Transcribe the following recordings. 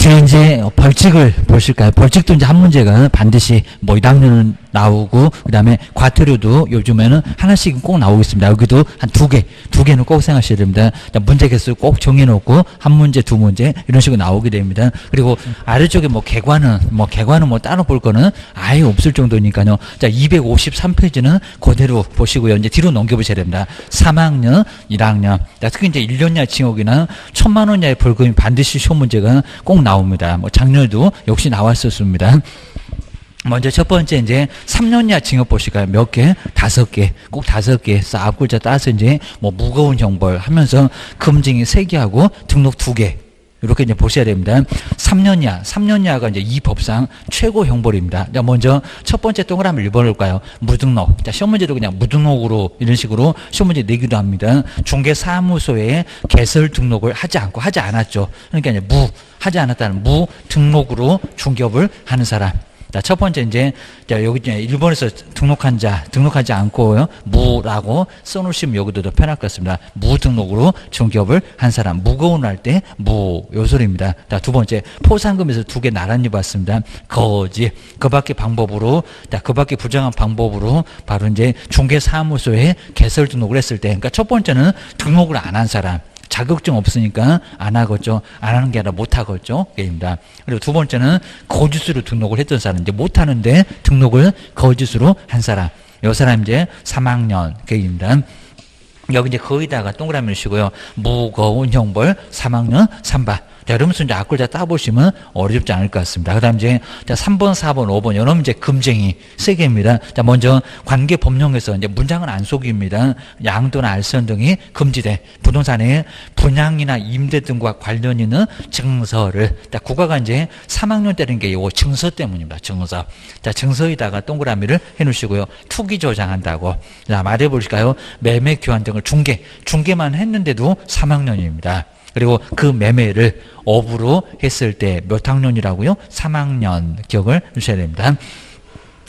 제 이제 벌칙을 보실까요? 벌칙도 이제 한 문제가 반드시 뭐 1학년은 나오고, 그 다음에 과태료도 요즘에는 하나씩 꼭 나오고 있습니다. 여기도 한 두 개는 꼭 생각하셔야 됩니다. 문제 개수 꼭 정해놓고 한 문제, 두 문제 이런 식으로 나오게 됩니다. 그리고 아래쪽에 뭐 개관은 뭐 따로 볼 거는 아예 없을 정도니까요. 자, 253페이지는 그대로 보시고요. 이제 뒤로 넘겨보셔야 됩니다. 3학년, 1학년. 자, 특히 이제 1년 이하 징역이나 1,000만 원 이하의 벌금이 반드시 시험 문제가 꼭 나옵니다. 뭐 작년에도 역시 나왔었습니다. 먼저 첫 번째 이제 3년 이하 징역 보실까요? 몇 개? 5개. 꼭 5개. 싹 글자 따서 이제 뭐 무거운 형벌 하면서 금징이 3개 하고 등록 2개. 이렇게 이제 보셔야 됩니다. 3년 이하가 이제 이 법상 최고 형벌입니다. 자, 먼저 첫 번째 동그라미 1번일까요? 무등록. 자, 시험 문제도 그냥 무등록으로 이런 식으로 시험 문제 내기도 합니다. 중개사무소에 개설 등록을 하지 않았죠. 그러니까 이제 하지 않았다는 무등록으로 중개업을 하는 사람. 자, 첫 번째 이제 여기 이제 일본에서 등록하지 않고요. 무라고 써놓으시면 여기도 더 편할 것 같습니다. 무등록으로 중개업을 한 사람, 무거운 할 때 무, 요 소리입니다. 자, 두 번째 포상금에서 2개 나란히 봤습니다. 거지, 그 밖의 방법으로, 자, 그 밖의 부정한 방법으로 바로 이제 중개사무소에 개설 등록을 했을 때, 그러니까 첫 번째는 등록을 안 한 사람. 자격증 없으니까 안 하겠죠. 안 하는 게 아니라 못 하겠죠. 게임입니다. 그리고 두 번째는 거짓으로 등록을 했던 사람. 이제 못 하는데 등록을 거짓으로 한 사람. 요 사람 이제 3학년 게임입니다. 여기 이제 거기다가 동그라미를 치고요. 무거운 형벌 3학년 3반. 자, 여러분들 이제 앞글자 따보시면 어렵지 않을 것 같습니다. 그 다음 이제, 자, 3번, 4번, 5번. 여러분 이제 금쟁이 3개입니다. 자, 먼저 관계 법령에서 이제 문장은 안 속입니다. 양도나 알선 등이 금지돼. 부동산의 분양이나 임대 등과 관련 있는 증서를. 자, 국가가 이제 3학년 때는 게 요 증서 때문입니다. 증서. 자, 증서에다가 동그라미를 해 놓으시고요. 투기 조장한다고. 자, 말해 보실까요? 매매 교환 등을 중개만 했는데도 3학년입니다. 그리고 그 매매를 업으로 했을 때 몇 학년이라고요? 3학년 기억을 주셔야 됩니다.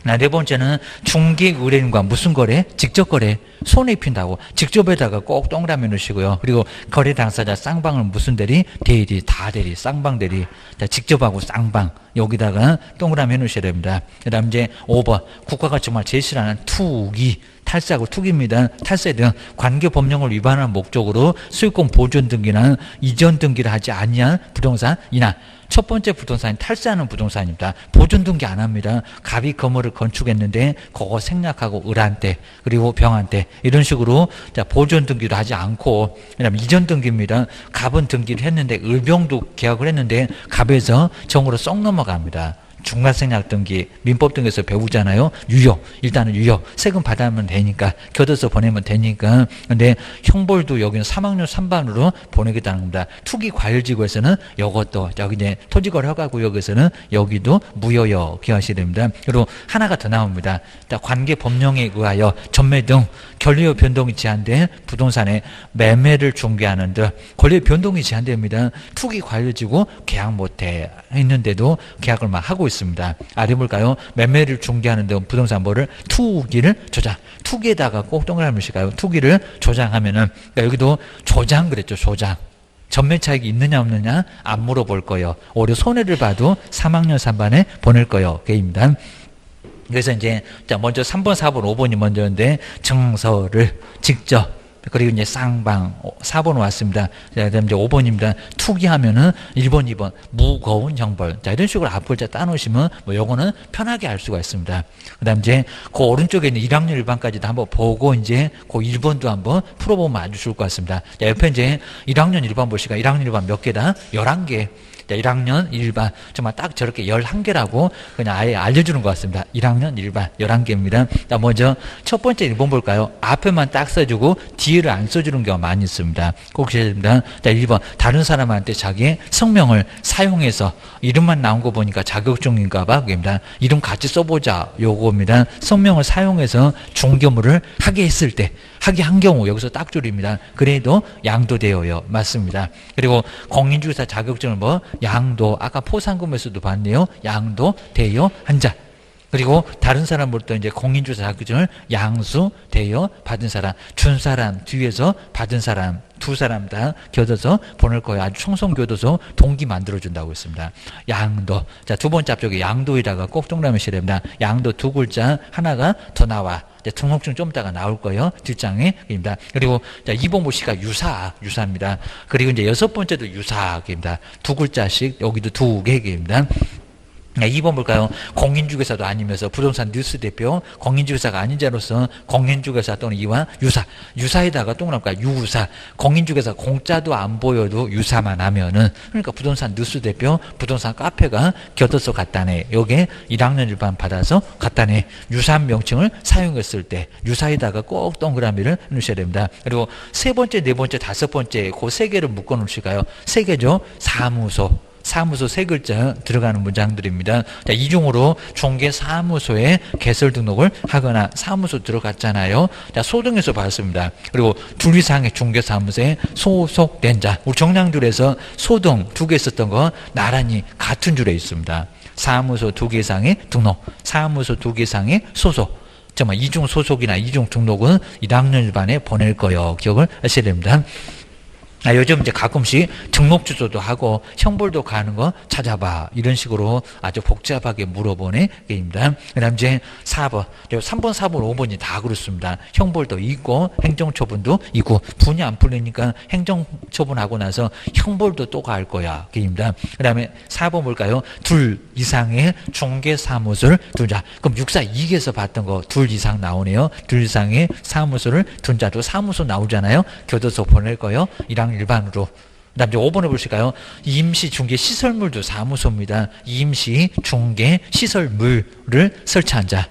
네 번째는 중개 의뢰인과 무슨 거래? 직접 거래. 손에 입힌다고. 직접에다가 꼭 동그라미 넣으시고요. 그리고 거래 당사자 쌍방을 무슨 대리? 대리, 다 대리, 쌍방 대리. 자, 직접하고 쌍방. 여기다가 동그라미 해놓으셔야 됩니다. 그 다음 이제 5번. 국가가 정말 제일 싫어하는 투기. 탈세하고 투기입니다. 탈세 등 관계 법령을 위반하는 목적으로 소유권 보존 등기나 이전 등기를 하지 아니한 부동산이나 첫 번째 부동산이 탈세하는 부동산입니다. 보존 등기 안 합니다. 갑이 건물을 건축했는데 그거 생략하고 을한테 그리고 병한테 이런 식으로 자, 보존 등기도 하지 않고 그다음에 이전 등기입니다. 갑은 등기를 했는데 을병도 계약을 했는데 갑에서 정으로 쏙 넘어갑니다. 중간생략 등기, 민법 등에서 배우잖아요. 유효. 일단은 유효. 세금 받으면 되니까, 껴들어서 보내면 되니까. 근데 형벌도 여기는 3학년 3반으로 보내겠다는 겁니다. 투기 과열지구에서는 이것도, 여기 이제 토지거래 허가구역에서는 여기도 무효요. 기하셔야 됩니다. 그리고 하나가 더 나옵니다. 관계 법령에 의하여 전매 등 권리의 변동이 제한된 부동산의 매매를 중개하는 등 권리의 변동이 제한됩니다. 투기 과열지구 계약 못해 했는데도 계약을 막 하고 있습니다. 아래 볼까요? 매매를 중개하는 데 부동산 뭐를 투기를 조장. 투기에다가 꼭 동그라미 칠까요? 투기를 조장하면은 그러니까 여기도 조장 그랬죠. 조장. 전매 차익이 있느냐 없느냐 안 물어볼 거예요. 오히려 손해를 봐도 3학년 3반에 보낼 거예요. 게임입니다. 그래서 이제 자 먼저 3번, 4번, 5번이 먼저인데 증서를 직접 그리고 이제 쌍방 4번 왔습니다. 자, 그다음 이제 5번입니다. 투기하면은 1번, 2번 무거운 형벌. 자, 이런 식으로 앞글자 따놓으시면 뭐 요거는 편하게 알 수가 있습니다. 그다음 이제 그 오른쪽에 있는 1학년 1반까지도 한번 보고 이제 그 1번도 한번 풀어보면 아주 좋을 것 같습니다. 자, 옆에 이제 1학년 1반 보시까 1학년 1반 몇 개다? 11개. 1학년 1반 정말 딱 저렇게 11개라고 그냥 아예 알려주는 것 같습니다. 1학년 1반 11개입니다. 자, 먼저 첫 번째 1번 볼까요? 앞에만 딱 써주고 뒤를 안 써주는 경우가 많이 있습니다. 꼭 해야 됩니다. 자, 1번 다른 사람한테 자기의 성명을 사용해서 이름만 나온 거 보니까 자격증인가 봐. 그겁니다. 이름 같이 써보자. 요겁니다. 성명을 사용해서 중개물을 하게 했을 때 하게 한 경우 여기서 딱 줄입니다. 그래도 양도되어요. 맞습니다. 그리고 공인중개사 자격증을 뭐 양도 아까 포상금에서도 봤네요. 양도되어 한 자. 그리고 다른 사람으로부터 이제 공인주사 자격증을 양수, 대여 받은 사람, 준 사람, 뒤에서 받은 사람, 두 사람 다 교도소 보낼 거예요. 아주 청송교도소 동기 만들어준다고 했습니다. 양도. 자, 두 번째 앞쪽에 양도에다가 꼭 동그라미 씌워야 됩니다. 양도 두 글자 하나가 더 나와. 등록증 좀 이따가 나올 거예요. 뒷장에입니다. 그리고 자, 2번 보시니까 유사입니다. 그리고 이제 여섯 번째도 유사입니다. 두 글자씩 여기도 두 개입니다. 2번 볼까요? 공인중개사도 아니면서 부동산 뉴스 대표, 공인중개사가 아닌 자로서 공인중개사 또는 이와 유사에다가 동그라미가 유사, 공인중개사 공짜도 안 보여도 유사만 하면은, 그러니까 부동산 뉴스 대표, 부동산 카페가 교도소 갖다네. 요게 1학년 일반 받아서 갖다네. 유사한 명칭을 사용했을 때 유사에다가 꼭 동그라미를 넣으셔야 됩니다. 그리고 세 번째, 네 번째, 다섯 번째 그 세 개를 묶어 놓으실까요? 세 개죠. 사무소 세 글자 들어가는 문장들입니다. 자, 이중으로 중개사무소에 개설 등록을 하거나 사무소 들어갔잖아요. 자, 소등에서 봤습니다. 그리고 둘 이상의 중개사무소에 소속된 자. 우리 정량줄에서 소등 두 개 있었던 거 나란히 같은 줄에 있습니다. 사무소 두 개 이상의 등록, 사무소 두 개 이상의 소속. 정말 이중 소속이나 이중 등록은 1학년 일반에 보낼 거예요. 기억을 하셔야 됩니다. 요즘 이제 가끔씩 등록 주소도 하고 형벌도 가는 거 찾아봐. 이런 식으로 아주 복잡하게 물어보는 게임입니다. 그 다음 이제 4번. 3번, 4번, 5번이 다 그렇습니다. 형벌도 있고 행정처분도 있고 분이 안 풀리니까 행정처분하고 나서 형벌도 또 갈 거야. 게임입니다. 그 다음에 4번 볼까요? 둘 이상의 중개사무소를 두자. 그럼 6사 2개에서 봤던 거 둘 이상 나오네요. 둘 이상의 사무소를 둔 자도 사무소 나오잖아요. 교도소 보낼 거예요. 1학년 일반으로. 그 다음 이제 5번에 보실까요? 임시 중개 시설물도 사무소입니다. 임시 중개 시설물을 설치한 자.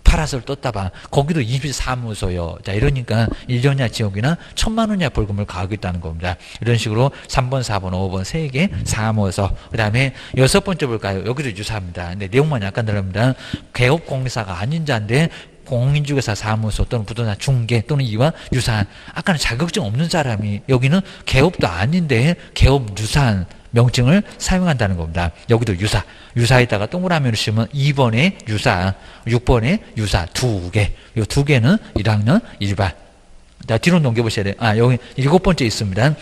파라솔 떴다봐. 거기도 임시 사무소요. 자, 이러니까 1년 이하 지역이나 1,000만 원 이하 벌금을 가하겠다는 겁니다. 이런 식으로 3번, 4번, 5번 3개 사무소. 그 다음에 여섯 번째 볼까요? 여기도 유사합니다. 근데 내용만 약간 다릅니다. 개업공사가 아닌 자인데 공인중개사 사무소 또는 부동산 중개 또는 이와 유사한, 아까는 자격증 없는 사람이 여기는 개업도 아닌데 개업 유사한 명칭을 사용한다는 겁니다. 여기도 유사에다가 동그라미를 씌우면 2번에 유사, 6번에 유사 두 개. 이 두 개는 1학년 일반. 자, 뒤로 넘겨보셔야 돼요. 여기 7번째 있습니다.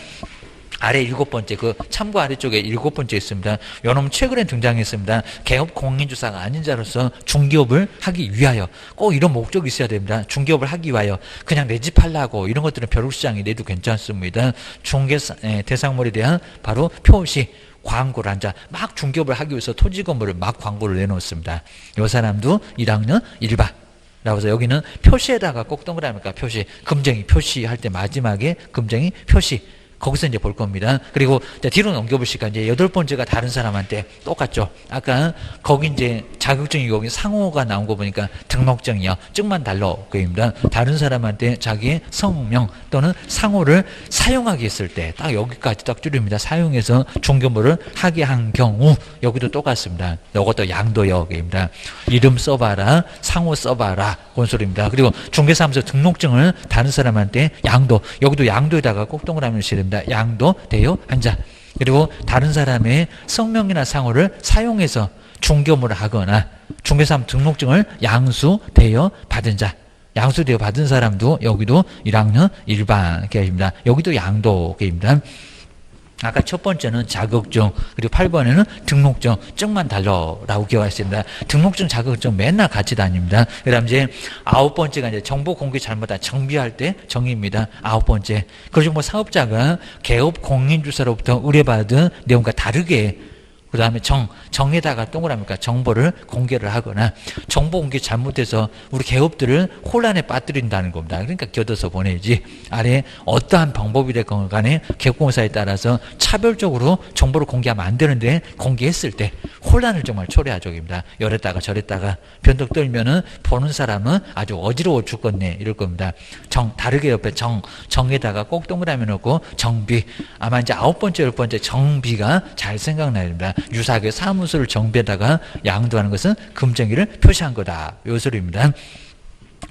아래 7번째, 그 참고 아래쪽에 7번째 있습니다. 요놈 최근에 등장했습니다. 개업 공인주사가 아닌 자로서 중개업을 하기 위하여. 꼭 이런 목적이 있어야 됩니다. 중개업을 하기 위하여. 그냥 내 집 팔라고 이런 것들은 벼룩시장에 내도 괜찮습니다. 중개 대상물에 대한 바로 표시, 광고를 한 자. 막 중개업을 하기 위해서 토지 건물을 막 광고를 내놓습니다. 이 사람도 1학년 일반. 라고 해서 여기는 표시에다가 꼭 동그라미니까 표시, 금쟁이 표시할 때 마지막에 금쟁이 표시. 거기서 이제 볼 겁니다. 그리고 뒤로 넘겨보시니까 이제 8번째가 다른 사람한테 똑같죠. 아까 거기 이제 자격증이 여기 상호가 나온 거 보니까 등록증이요. 증만 달러 그입니다. 다른 사람한테 자기의 성명 또는 상호를 사용하게 했을 때 딱 여기까지 딱 줄입니다. 사용해서 중개업을 하게 한 경우 여기도 똑같습니다. 이것도 양도역입니다. 이름 써봐라, 상호 써봐라 그런 소리입니다. 그리고 중개사무소 등록증을 다른 사람한테 양도, 여기도 양도에다가 꼭 동그라미를 씌립니다. 양도, 대여, 한자. 그리고 다른 사람의 성명이나 상호를 사용해서 중개업을 하거나 중개사무 등록증을 양수, 대여, 받은 자. 양수, 대여 받은 사람도 여기도 1학년 일반 계입니다. 여기도 양도 계입니다. 아까 첫 번째는 자격증, 그리고 8번에는 등록증, 증만 달러라고 기억하셨습니다. 등록증, 자격증 맨날 같이 다닙니다. 그 다음 이제 9번째가 이제 정보 공개 잘못한 정비할 때 정의입니다. 9번째. 그리고 뭐 사업자가 개업 공인주사로부터 의뢰받은 내용과 다르게 그 다음에 정에다가 동그라미니까 정보를 공개를 하거나 정보 공개 잘못해서 우리 개업들을 혼란에 빠뜨린다는 겁니다. 그러니까 교도소 보내지. 아래 어떠한 방법이 됐건 간에 개업공사에 따라서 차별적으로 정보를 공개하면 안 되는데 공개했을 때 혼란을 정말 초래하죠. 이랬다가 저랬다가 변덕 떨면은 보는 사람은 아주 어지러워 죽겠네 이럴 겁니다. 다르게 옆에 정에다가 꼭 동그라미 넣고 정비. 아마 이제 9번째, 10번째 정비가 잘 생각나야 됩니다. 유사하게 사무소를 정비에다가 양도하는 것은 금쟁이를 표시한 거다. 요 소리입니다.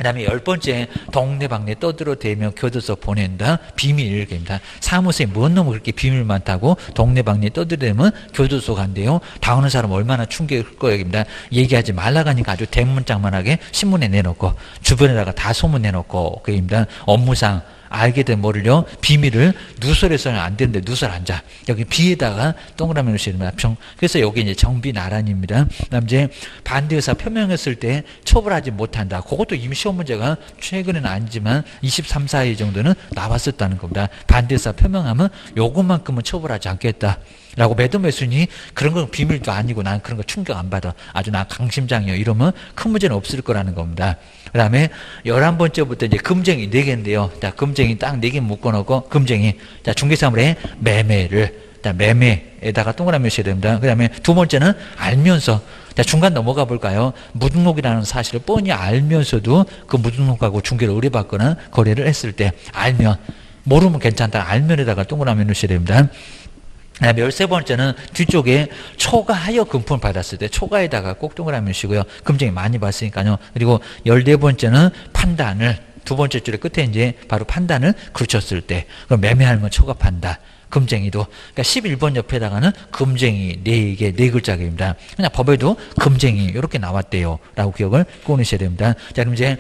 그다음에 10번째 동네방네 떠들어대며 교도소 보낸다. 비밀입니다. 사무소에 뭔 놈을 그렇게 비밀 많다고 동네방네 떠들어대면 교도소 간대요. 당하는 사람 얼마나 충격일 거입니다. 얘기하지 말라고 하니까 아주 대문짝만하게 신문에 내놓고 주변에다가 다 소문내놓고 그입니다. 업무상 알게 된 뭐를요? 비밀을 누설해서는 안 되는데 누설 앉아. 여기 비에다가 동그라미 놓으시면 그래서 여기 이제 정비 나란입니다. 그다음 이제 반대의사 표명했을 때 처벌하지 못한다. 그것도 이미 시험 문제가 최근에는 아니지만 23, 4회 정도는 나왔었다는 겁니다. 반대의사 표명하면 요것만큼은 처벌하지 않겠다. 라고 매도매순이 그런 건 비밀도 아니고 난 그런 거 충격 안 받아. 아주 나 강심장이요. 이러면 큰 문제는 없을 거라는 겁니다. 그 다음에 11번째부터 이제 금쟁이 4개인데요. 자, 금쟁이 딱 4개 묶어놓고 금쟁이. 자, 중개사물의 매매를. 자, 매매에다가 동그라미 하셔야 됩니다. 그 다음에 두 번째는 알면서. 자, 중간 넘어가 볼까요? 무등록이라는 사실을 뻔히 알면서도 그 무등록하고 중개를 의뢰받거나 거래를 했을 때 알면. 모르면 괜찮다. 알면에다가 동그라미 넣으셔야 됩니다. 13번째는 뒤쪽에 초과하여 금품을 받았을 때 초과에다가 꼭 동그라미 넣으시고요. 금쟁이 많이 봤으니까요. 그리고 14번째는 판단을 두 번째 줄의 끝에 이제 바로 판단을 그르쳤을 때 그럼 매매하면 초과 판단. 금쟁이도 그러니까 11번 옆에다가는 금쟁이 4개 4글자입니다. 그냥 법에도 금쟁이 이렇게 나왔대요. 라고 기억을 꺼내셔야 됩니다. 자, 그럼 이제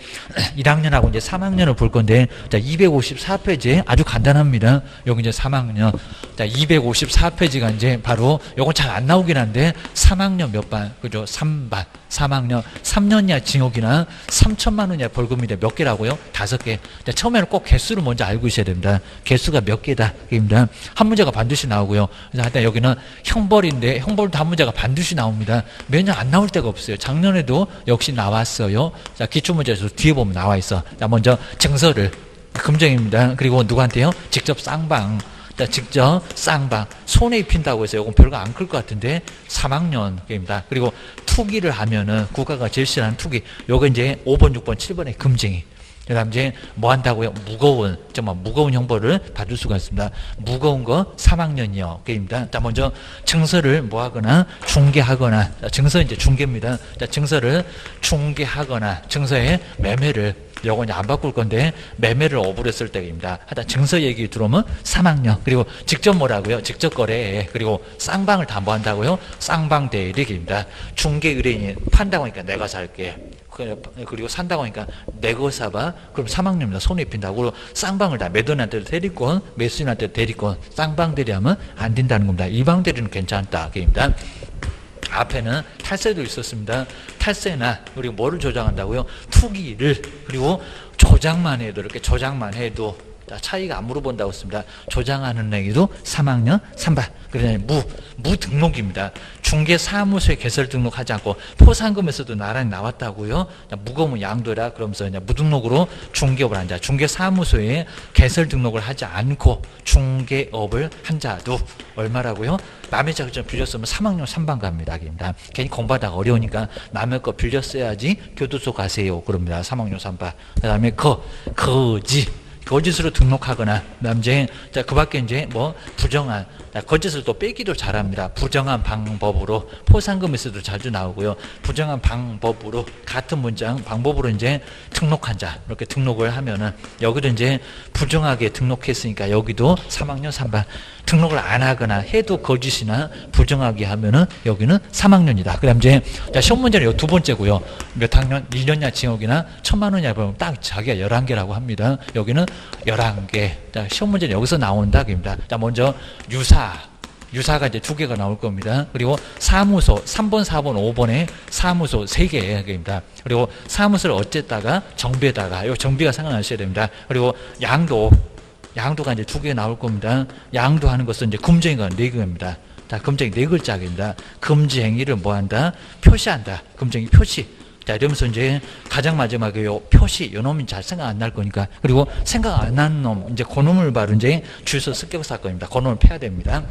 1학년하고 이제 3학년을 볼 건데 자, 254페이지에 아주 간단합니다. 여기 이제 3학년. 자, 254페이지가 이제 바로 요건 잘 안 나오긴 한데 3학년 몇 반? 그죠? 3반. 3학년 3년 이하 징역이나 3천만 원 이하 벌금이 몇 개라고요? 5개. 자, 처음에는 꼭 개수를 먼저 알고 있어야 됩니다. 개수가 몇 개다. 입니다. 한 문제가 반드시 나오고요. 그래서 하여튼 여기는 형벌인데 형벌도 한 문제가 반드시 나옵니다. 매년 안 나올 때가 없어요. 작년에도 역시 나왔어요. 자, 기출문제에서 뒤에 보면 나와 있어. 자, 먼저 증서를 금정입니다. 그리고 누구한테요? 직접 쌍방. 자, 직접 쌍방 손에 입힌다고 해서 이건 별거 안 클 것 같은데 3학년입니다. 그리고 투기를 하면은 국가가 제시하는 투기 요거 이제 5번, 6번, 7번의 금쟁이. 그다음 이제 뭐 한다고요? 무거운 정말 무거운 형벌을 받을 수가 있습니다. 무거운 거 3학년이요. 게임입니다. 자, 먼저 증서를 뭐 하거나 중개하거나 자, 증서 이제 중개입니다. 자, 증서를 중개하거나 증서의 매매를 요거 이제 안 바꿀 건데 매매를 어불했을 때입니다. 하여튼 증서 얘기 들어오면 3학년 그리고 직접 뭐라고요? 직접 거래 그리고 쌍방을 담보한다고요? 쌍방 대리입니다. 중개 의뢰인이 판다고 하니까 내가 살게. 그리고 산다고 하니까 내 거 사봐. 그럼 3학년입니다. 손에 입힌다고. 그리고 쌍방을 다 매도인한테도 대리권, 매수인한테도 대리권, 쌍방 대리하면 안 된다는 겁니다. 일방 대리는 괜찮다. 그입니다. 앞에는 탈세도 있었습니다. 탈세나 그리고 뭐를 조장한다고요? 투기를 그리고 조장만 해도 이렇게 조장만 해도 차이가 안 물어본다고 했습니다. 조장하는 얘기도 3학년 3반. 그러냐 무등록입니다. 중개사무소에 개설 등록하지 않고 포상금에서도 나란히 나왔다고요. 무거우면 양도라 그러면서 무등록으로 중개업을 한 자. 중개사무소에 개설 등록을 하지 않고 중개업을 한 자도 얼마라고요? 남의 자격증 빌렸으면 3학년 3반 갑니다. 괜히 공부하다가 어려우니까 남의 거 빌렸어야지 교도소 가세요. 그럽니다. 3학년 3반. 그 다음에 거짓으로 등록하거나, 남자, 자, 그 밖에 이제 뭐, 부정한, 거짓을 또 빼기도 잘합니다. 부정한 방법으로, 포상금에서도 자주 나오고요. 부정한 방법으로, 같은 문장, 방법으로 이제 등록한 자, 이렇게 등록을 하면은, 여기도 이제 부정하게 등록했으니까 여기도 3학년 3반. 등록을 안 하거나 해도 거짓이나 부정하게 하면은 여기는 3학년이다. 그 다음 이제, 자, 시험 문제는 요 두 번째고요. 몇 학년? 1년이나 징역이나 1,000만 원이나 보면 딱 자기가 11개라고 합니다. 여기는 11개. 자, 시험 문제는 여기서 나온다. 입니다. 자, 먼저 유사가 이제 2개가 나올 겁니다. 그리고 사무소 3번, 4번, 5번에 사무소 3개입니다. 그리고 사무소를 어쨌다가 정비에다가 요 정비가 생각나셔야 됩니다. 그리고 양도가 이제 2개 나올 겁니다. 양도하는 것은 이제 금쟁이가 4개입니다. 자, 금쟁이 4글자입니다. 금지 행위를 뭐 한다? 표시한다. 금쟁이 표시. 자, 이러면서 이제 가장 마지막에 요 표시, 요 놈이 잘 생각 안 날 거니까. 그리고 생각 안 나는 놈, 이제 그 놈을 바로 이제 주소 습격 사건입니다. 그 놈을 패야 됩니다.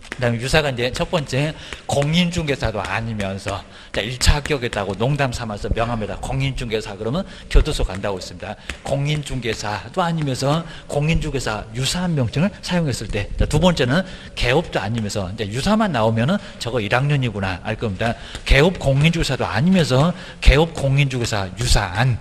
그 다음에 유사가 이제 첫 번째, 공인중개사도 아니면서, 자, 1차 합격했다고 농담 삼아서 명함에다 공인중개사 그러면 교도소 간다고 했습니다. 공인중개사도 아니면서 공인중개사 유사한 명칭을 사용했을 때, 자, 두 번째는 개업도 아니면서, 이제 유사만 나오면은 저거 1학년이구나 알 겁니다. 개업 공인중개사도 아니면서 개업 공인중개사 유사한,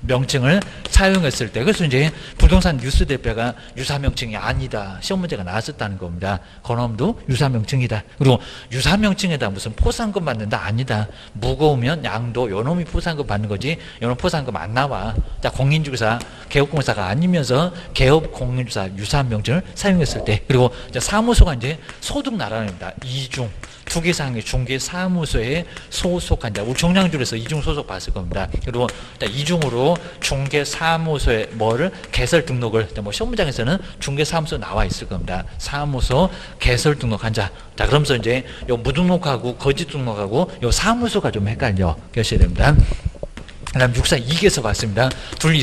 명칭을 사용했을 때, 그래서 이제 부동산 뉴스 대표가 유사명칭이 아니다, 시험 문제가 나왔었다는 겁니다. 건엄도 유사명칭이다. 그리고 유사명칭에다 무슨 포상금 받는다, 아니다. 무거우면 양도, 요놈이 포상금 받는 거지 요놈 포상금 안 나와. 자, 공인중개사, 개업공사가 아니면서 개업공인중개사 유사명칭을 사용했을 때, 그리고 이제 사무소가 이제 소득 나라입니다. 이중 두 개 이상의 중개사무소에 소속한 자, 우리 정량줄에서 이중 소속 봤을 겁니다. 그리고 이중으로 중개사무소에 뭐를 개설 등록을, 뭐 시험 문장에서는 중개사무소 나와 있을 겁니다. 사무소 개설 등록한 자. 자, 그러면서 이제 요 무등록하고 거짓 등록하고 요 사무소가 좀 헷갈려 계셔야 됩니다. 그 다음 642개에서 봤습니다. 둘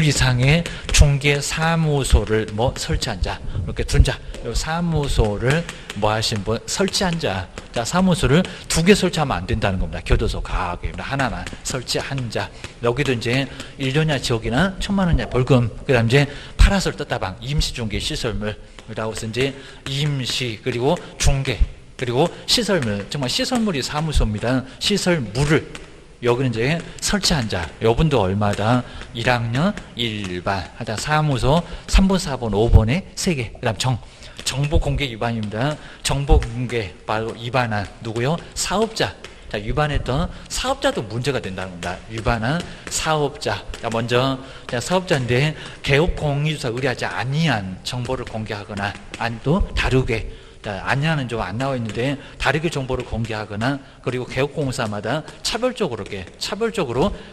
이상의 중개사무소를 뭐 설치한 자, 이렇게 둔 자, 요 사무소를 뭐 하신 분, 설치한 자. 자, 사무소를 2개 설치하면 안 된다는 겁니다. 교도소 가학입니다. 하나만 설치한 자. 여기도 이제 1년 이하 지역이나 1,000만 원 이하 벌금. 그 다음 이제 파라솔 떴다방, 임시중개 시설물이라고 해서 이제 임시, 그리고 중개, 그리고 시설물, 정말 시설물이 사무소입니다. 시설물을 여기는 이제 설치한 자, 요분도 얼마다? 1학년 1반 하다 사무소 3번, 4번, 5번에 3개. 그 다음 정보 공개 위반입니다. 정보 공개 바로 위반한 누구요? 사업자. 자, 위반했던 사업자도 문제가 된다는 겁니다. 위반한 사업자. 자, 먼저 자, 사업자인데 개업 공인중개사 의뢰하지 아니한 정보를 공개하거나, 아니 또 다르게, 아니하는 좀 안 나와 있는데 다르게 정보를 공개하거나, 그리고 개업공사마다 차별적으로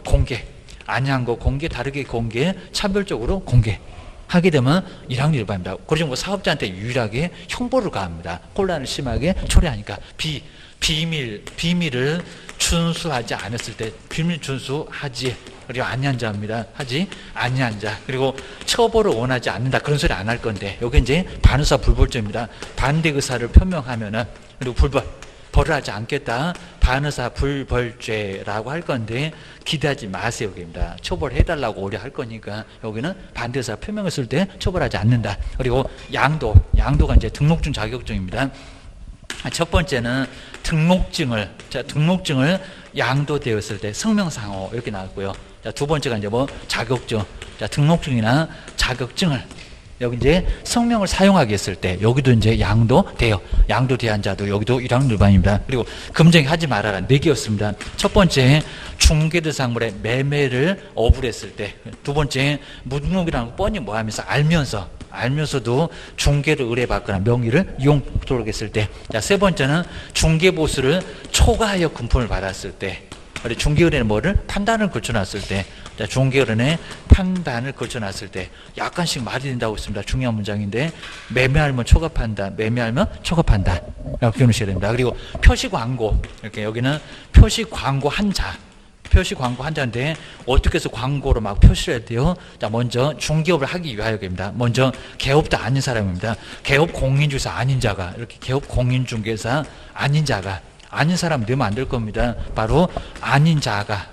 공개, 아니한 거 공개, 다르게 공개, 차별적으로 공개 하게 되면 1학년 위반입니다. 그리고 뭐 사업자한테 유일하게 형벌을 가합니다. 혼란을 심하게 초래하니까 비밀을 준수하지 않았을 때, 비밀 준수하지, 그리고 아니한 자입니다. 하지 아니한 자. 그리고 처벌을 원하지 않는다, 그런 소리 안 할 건데, 여기 이제 반의사 불벌죄입니다. 반대 의사를 표명하면은, 그리고 벌을 하지 않겠다, 반의사 불벌죄라고 할 건데 기대하지 마세요. 여기입니다. 처벌해달라고 오래 할 거니까 여기는 반대 의사 표명했을 때 처벌하지 않는다. 그리고 양도가 이제 등록증 자격증입니다. 첫 번째는 등록증을 양도되었을 때 성명상호 이렇게 나왔고요. 자, 두 번째가 이제 뭐 자격증. 자, 등록증이나 자격증을 여기 이제 성명을 사용하게 했을 때 여기도 이제 양도돼요. 양도대한 자도 여기도 1학년 위반입니다. 그리고 금정이 하지 말아라 4개였습니다. 첫 번째, 중개대상물의 매매를 어불했을 때. 두 번째, 무등록이라는 거 뻔히 뭐 하면서 알면서도 중개를 의뢰받거나 명의를 이용토록 했을 때. 자, 세 번째는 중개보수를 초과하여 금품을 받았을 때. 중개의뢰는 뭐를? 판단을 거쳐놨을 때. 자, 중개의뢰는 판단을 거쳐놨을 때 약간씩 말이 된다고 했습니다. 중요한 문장인데, 매매하면 초과판단, 매매하면 초과판단 라고 기억하셔야 됩니다. 그리고 표시광고, 이렇게 여기는 표시광고 한자인데 어떻게 해서 광고로 막 표시를 해야 돼요? 자, 먼저 중개업을 하기 위하여입니다. 먼저 개업도 아닌 사람입니다. 개업 공인중개사 아닌 자가, 이렇게 개업 공인중개사 아닌 자가, 아닌 사람 되면 안 될 겁니다. 바로 아닌 자가,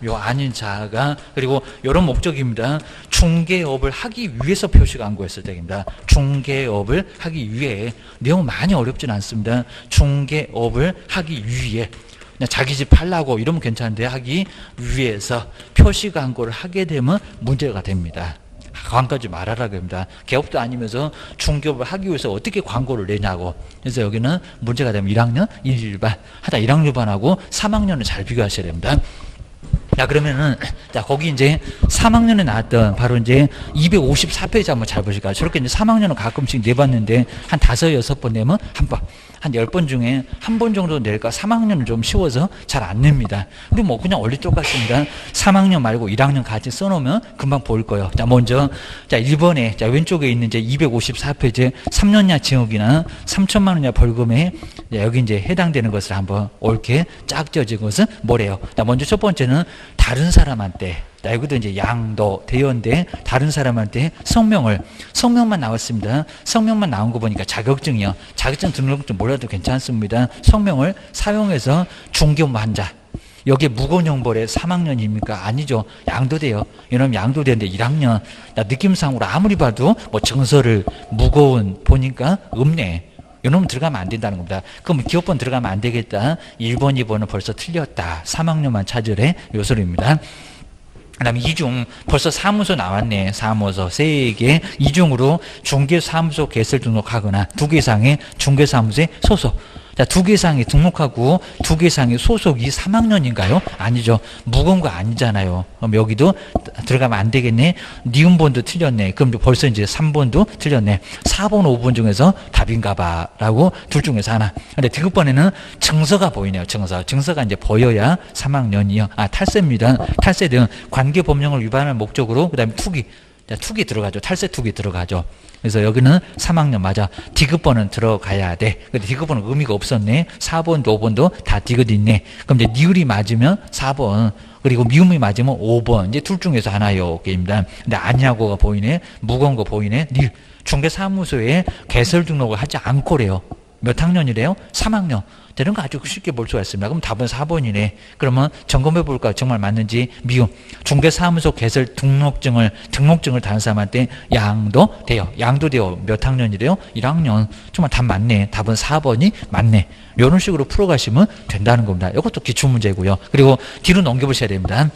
그리고 이런 목적입니다. 중개업을 하기 위해서 표시 광고했을 때입니다. 중개업을 하기 위해. 내용 많이 어렵진 않습니다. 중개업을 하기 위해. 그냥 자기 집 팔라고 이러면 괜찮은데 하기 위해서 표시 광고를 하게 되면 문제가 됩니다. 광고하지 말아라 그럽니다. 개업도 아니면서 중개업을 하기 위해서 어떻게 광고를 내냐고. 그래서 여기는 문제가 되면 1학년 1반 하다 1학년 위반하고 3학년은 잘 비교하셔야 됩니다. 자, 그러면은, 자, 거기 이제 3학년에 나왔던 바로 이제 254페이지 한번 잘 보실까요? 저렇게 이제 3학년은 가끔씩 내봤는데 한 5, 6번 내면 한 10번 중에 한 번 정도 낼까? 3학년은 좀 쉬워서 잘 안 냅니다. 그리고 뭐 그냥 원리 똑같습니다. 3학년 말고 1학년 같이 써놓으면 금방 보일 거예요. 자, 먼저, 자, 1번에, 자, 왼쪽에 있는 이제 254페이지 3년 이하 징역이나 3천만 원 이하 벌금에 여기 이제 해당되는 것을 한번 옳게 짝 지어진 것은 뭐래요? 자, 먼저 첫 번째는 다른 사람한테, 자, 여기도 이제 양도, 대연대, 다른 사람한테 성명만 나왔습니다. 성명만 나온 거 보니까 자격증이요. 자격증 등록증 몰라도 괜찮습니다. 성명을 사용해서 중개업한 자. 여기에 무거운 형벌에 3학년입니까? 아니죠. 양도돼요. 이놈 양도되는데 1학년. 나 느낌상으로 아무리 봐도 뭐 정서를 무거운 보니까 없네. 이놈은 들어가면 안 된다는 겁니다. 그럼 기업번 들어가면 안 되겠다. 1번, 2번은 벌써 틀렸다. 3학년만 찾으래. 요 소리입니다. 그다음에 이중 벌써 사무소 나왔네. 사무소 3개 이중으로 중개사무소 개설 등록하거나 2개 이상의 중개사무소에 소속. 자, 2개 이상이 등록하고 2개 이상의 소속이 3학년인가요? 아니죠. 무거운 거 아니잖아요. 그럼 여기도 들어가면 안 되겠네. 니은번도 틀렸네. 그럼 벌써 이제 3번도 틀렸네. 4번, 5번 중에서 답인가 봐. 라고 둘 중에서 하나. 근데 디귿번에는 증서가 보이네요. 증서가 이제 보여야 3학년이요. 탈세입니다. 탈세 등 관계 법령을 위반할 목적으로, 그 다음에 투기. 자, 투기 들어가죠. 탈세 투기 들어가죠. 그래서 여기는 3학년 맞아. 디귿번은 들어가야 돼. 근데 디귿번은 의미가 없었네. 4번도 5번도 다 디귿 있네. 그럼 이제 니을이 맞으면 4번, 그리고 미음이 맞으면 5번. 이제 둘 중에서 하나요. 게임단. 근데 아니하고가 보이네. 무거운 거 보이네. 니을. 중개사무소에 개설 등록을 하지 않고래요. 몇 학년이래요? 3학년. 이런 거 아주 쉽게 볼 수가 있습니다. 그럼 답은 4번이네. 그러면 점검해 볼까요? 정말 맞는지. 미음. 중개사무소 개설 등록증을 다른 사람한테 양도 돼요. 양도 돼요. 몇 학년이래요? 1학년. 정말 답 맞네. 답은 4번이 맞네. 이런 식으로 풀어가시면 된다는 겁니다. 이것도 기출문제고요. 그리고 뒤로 넘겨보셔야 됩니다.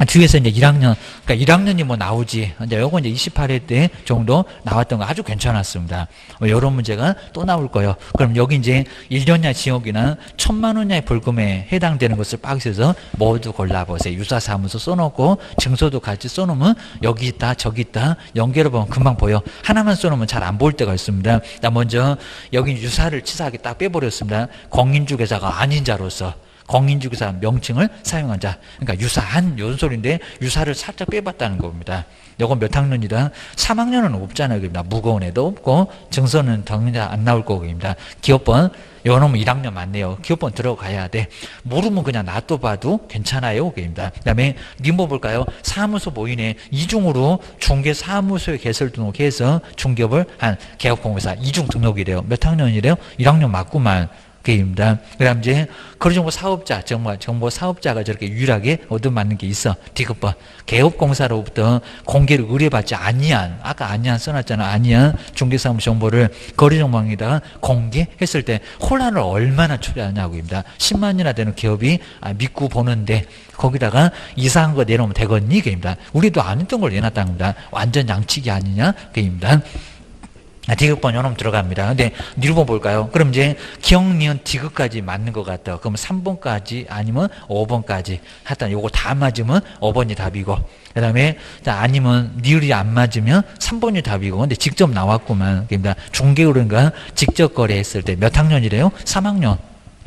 뒤에서 이제 1학년, 그러니까 1학년이 뭐 나오지. 이제 요거 이제 28회 때 정도 나왔던 거 아주 괜찮았습니다. 이런 문제가 또 나올 거예요. 그럼 여기 이제 1년이나 징역이나 1,000만 원이나의 벌금에 해당되는 것을 박스에서 모두 골라보세요. 유사사무소 써놓고 증서도 같이 써놓으면 여기 있다, 저기 있다. 연결해 보면 금방 보여. 하나만 써놓으면 잘 안 보일 때가 있습니다. 나 먼저 여기 유사를 치사하게 딱 빼버렸습니다. 공인중개사가 아닌 자로서. 공인중개사 명칭을 사용한 자. 그러니까 유사한 이런 소리인데 유사를 살짝 빼봤다는 겁니다. 이건 몇 학년이다? 3학년은 없잖아요. 그러니까 무거운 애도 없고 증서는 당연히 안 나올 거입니다. 기업번 요놈은 1학년 맞네요. 기업번 들어가야 돼. 모르면 그냥 놔둬봐도 괜찮아요. 그입니다. 그 다음에 님보 볼까요? 사무소 모인에 이중으로 중개사무소에 개설 등록해서 중개업을 한 개업공사 이중 등록이래요. 몇 학년이래요? 1학년 맞구만. 게임입니다. 그 다음 이제 거래정보 사업자, 정보 사업자가 저렇게 유일하게 얻어맞는 게 있어. 디귿번. 개업공사로부터 공개를 의뢰받지 아니한, 아까 아니한 써놨잖아. 아니한 중개사무소 정보를 거래정보망에다가 공개했을 때 혼란을 얼마나 초래하냐고입니다. 10만이나 되는 기업이 믿고 보는데 거기다가 이상한 거 내놓으면 되겠니? 게임입니다. 우리도 안 했던 걸 내놨다는 겁니다. 완전 양치기 아니냐? 게임입니다. 디귿번 요놈 들어갑니다. 근데 니르번 볼까요? 그럼 이제 기억, 니은, 디귿까지 맞는 것 같다. 그럼 3번까지 아니면 5번까지. 하여튼 요거 다 맞으면 5번이 답이고. 그 다음에 아니면 니을이 안 맞으면 3번이 답이고. 근데 직접 나왔구만. 그러니까 중개로인가 직접 거래했을 때 몇 학년이래요? 3학년.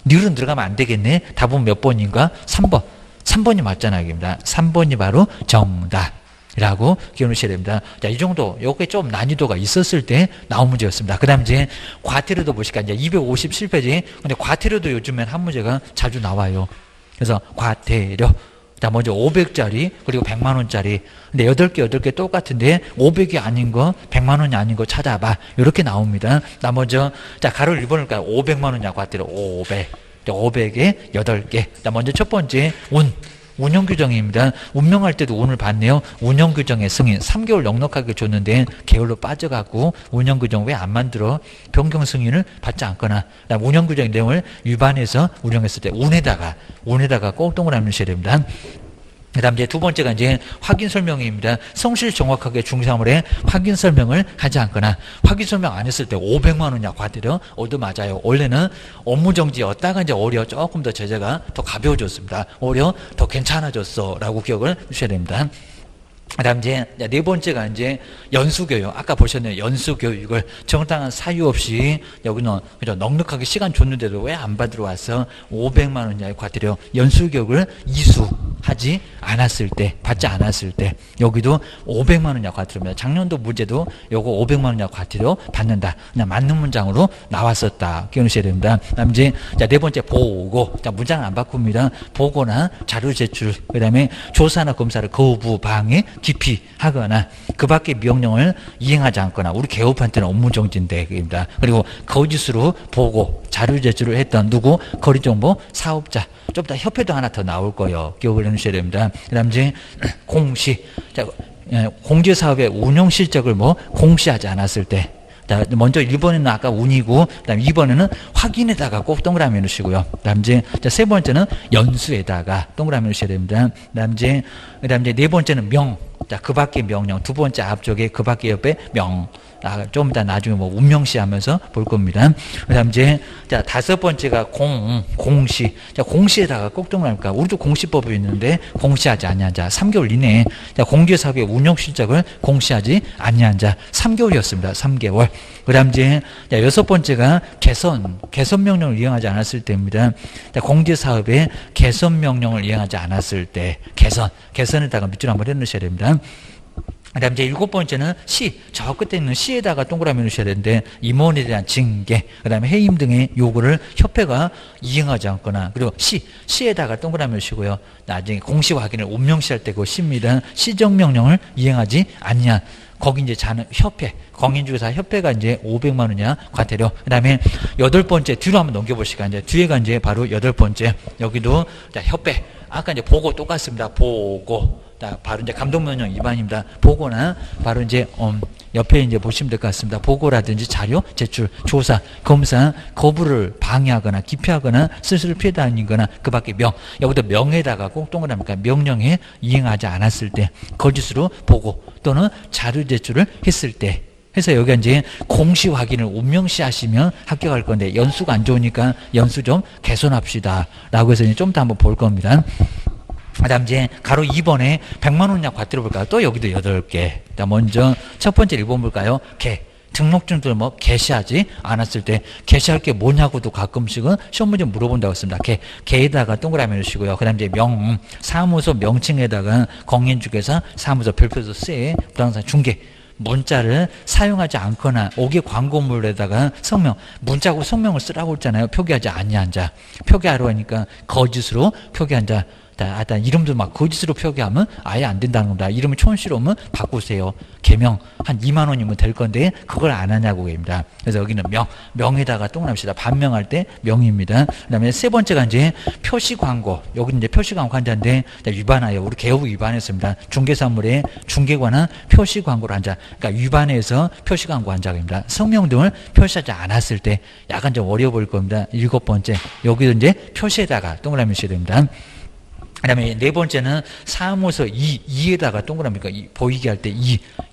니을은 들어가면 안 되겠네. 답은 몇 번인가? 3번. 3번이 맞잖아요. 그러니까 3번이 바로 정답. 라고 기억하셔야 됩니다. 자, 이 정도, 요게 좀 난이도가 있었을 때 나온 문제였습니다. 그 다음 이제 과태료도 보실까? 이제 257페이지. 근데 과태료도 요즘엔 한 문제가 자주 나와요. 그래서 과태료. 자, 먼저 500짜리, 그리고 100만원짜리. 근데 8개 똑같은데 500이 아닌 거, 100만원이 아닌 거 찾아봐. 이렇게 나옵니다. 나 먼저, 자, 가로를 1번을까요? 500만원이야, 과태료. 500. 500에 8개. 자, 먼저 첫 번째, 운영규정입니다. 운명할 때도 운을 봤네요. 운영규정의 승인 3개월 넉넉하게 줬는데 게을러 빠져갖고 운영규정 왜 안 만들어? 변경 승인을 받지 않거나 운영규정 내용을 위반해서 운영했을 때 운에다가 꼭 동그라미 넣으셔야 됩니다. 그 다음 이제 두 번째가 이제 확인 설명입니다. 성실 정확하게 중개사물에 확인 설명을 하지 않거나 확인 설명 안 했을 때 500만원이야 과태료. 맞아요. 원래는 업무정지였다가 이제 오히려 조금 더 제재가 더 가벼워졌습니다. 오히려 더 괜찮아졌어 라고 기억을 주셔야 됩니다. 그 다음 이제 네 번째가 이제 연수교육. 아까 보셨네요. 연수교육을 정당한 사유 없이 여기는 그죠 넉넉하게 시간 줬는데도 왜 안 받으러 왔어? 500만 원이냐의 과태료. 연수교육을 이수하지 않았을 때, 받지 않았을 때 여기도 500만 원이냐 과태료입니다. 작년도 문제도 요거 500만 원이냐 과태료 받는다. 그냥 맞는 문장으로 나왔었다. 기억하셔야 됩니다. 그 다음 이제 네 번째 보고. 자, 문장을 안 바꿉니다. 보고나 자료 제출. 그 다음에 조사나 검사를 거부, 방해, 기피하거나 그 밖의 명령을 이행하지 않거나 우리 개업한테는 업무정지인데 입니다. 그리고 거짓으로 보고 자료 제출을 했던 누구? 거래정보 사업자. 좀 더 협회도 하나 더 나올 거예요. 기억을 해주셔야 됩니다. 그 다음 이제 공시. 자, 공제사업의 운영 실적을 공시하지 않았을 때 자, 먼저 1번에는 아까 운이고, 그 다음에 2번에는 확인에다가 꼭 동그라미 넣으시고요. 그 다음 이제, 세 번째는 연수에다가 동그라미 넣으셔야 됩니다. 그 다음 이제 네 번째는 명. 자, 그 밖에 명령. 두 번째 앞쪽에 그 밖에 옆에 명. 좀 이따 나중에 뭐 운명시 하면서 볼 겁니다. 그 다음 이제, 자, 다섯 번째가 공시. 자, 공시에다가 꼭 동그라미니까. 우리도 공시법이 있는데, 공시하지 아니한 자. 3개월 이내에, 자, 공개사업의 운영 실적을 공시하지 아니한 자. 3개월이었습니다. 3개월. 그 다음 이제, 자, 여섯 번째가 개선 명령을 이행하지 않았을 때입니다. 자, 공제사업에 개선 명령을 이행하지 않았을 때, 개선에다가 밑줄 한번 해놓으셔야 됩니다. 그 다음 이제 일곱 번째는 저 끝에 있는 시에다가 동그라미 넣으셔야 되는데, 임원에 대한 징계, 그 다음에 해임 등의 요구를 협회가 이행하지 않거나, 그리고 시에다가 동그라미 넣으시고요. 나중에 공시 확인을 운명시 할 때 그 시입니다. 시정명령을 이행하지 아니한, 거기 이제 협회, 공인중개사 협회가 이제 500만 원이냐, 과태료. 그 다음에 여덟 번째, 뒤로 한번 넘겨보시까. 이제 뒤에가 이제 바로 여덟 번째. 여기도, 자, 협회. 아까 이제 보고 똑같습니다. 보고. 자, 바로 이제 감독명령 위반입니다. 보고나, 바로 이제, 옆에 이제 보시면 될 것 같습니다. 보고라든지 자료, 제출, 조사, 검사, 거부를 방해하거나, 기피하거나, 스스로 피해 다니거나, 그 밖에 여기도 명에다가 꼭 동그라미니까 명령에 이행하지 않았을 때, 거짓으로 보고, 또는 자료 제출을 했을 때, 해서 여기가 이제 공시 확인을 운명시 하시면 합격할 건데, 연수가 안 좋으니까 연수 좀 개선합시다. 라고 해서 이제 좀 더 한번 볼 겁니다. 그 다음 이제 가로 2번에 100만 원이냐 과태료 볼까요? 또 여기도 8개. 자, 먼저 첫 번째 1번 볼까요? 등록증들 뭐 개시하지 않았을 때 개시할 게 뭐냐고도 가끔씩은 시험 문제 물어본다고 했습니다. 개에다가 동그라미 넣으시고요. 그 다음 이제 사무소 명칭에다가 공인중개사 사무소 별표소 세 부동산 중개 문자를 사용하지 않거나 5개 광고물에다가 문자고 성명을 쓰라고 했잖아요. 표기하지 아니한 자. 표기하러 하니까 거짓으로 표기한 자. 이름도 막 거짓으로 표기하면 아예 안 된다는 겁니다. 이름이 촌스러우면 바꾸세요. 개명 한 2만 원이면 될 건데 그걸 안 하냐고 입니다. 그래서 여기는 명에다가 동그라미시다. 반명할 때 명입니다. 그다음에 세 번째가 이제 표시 광고. 여기 이제 표시 광고 한자인데 위반하여 우리 개업 위반했습니다. 중개사물에 중개관한 표시 광고를 한 자. 그러니까 위반해서 표시 광고 한 자입니다. 성명 등을 표시하지 않았을 때 약간 좀 어려워 보일 겁니다. 일곱 번째 여기도 이제 표시에다가 동그라미 쓰셔야 됩니다. 그 다음에 네 번째는 사무소 이에다가 동그라미니까 보이게 할 때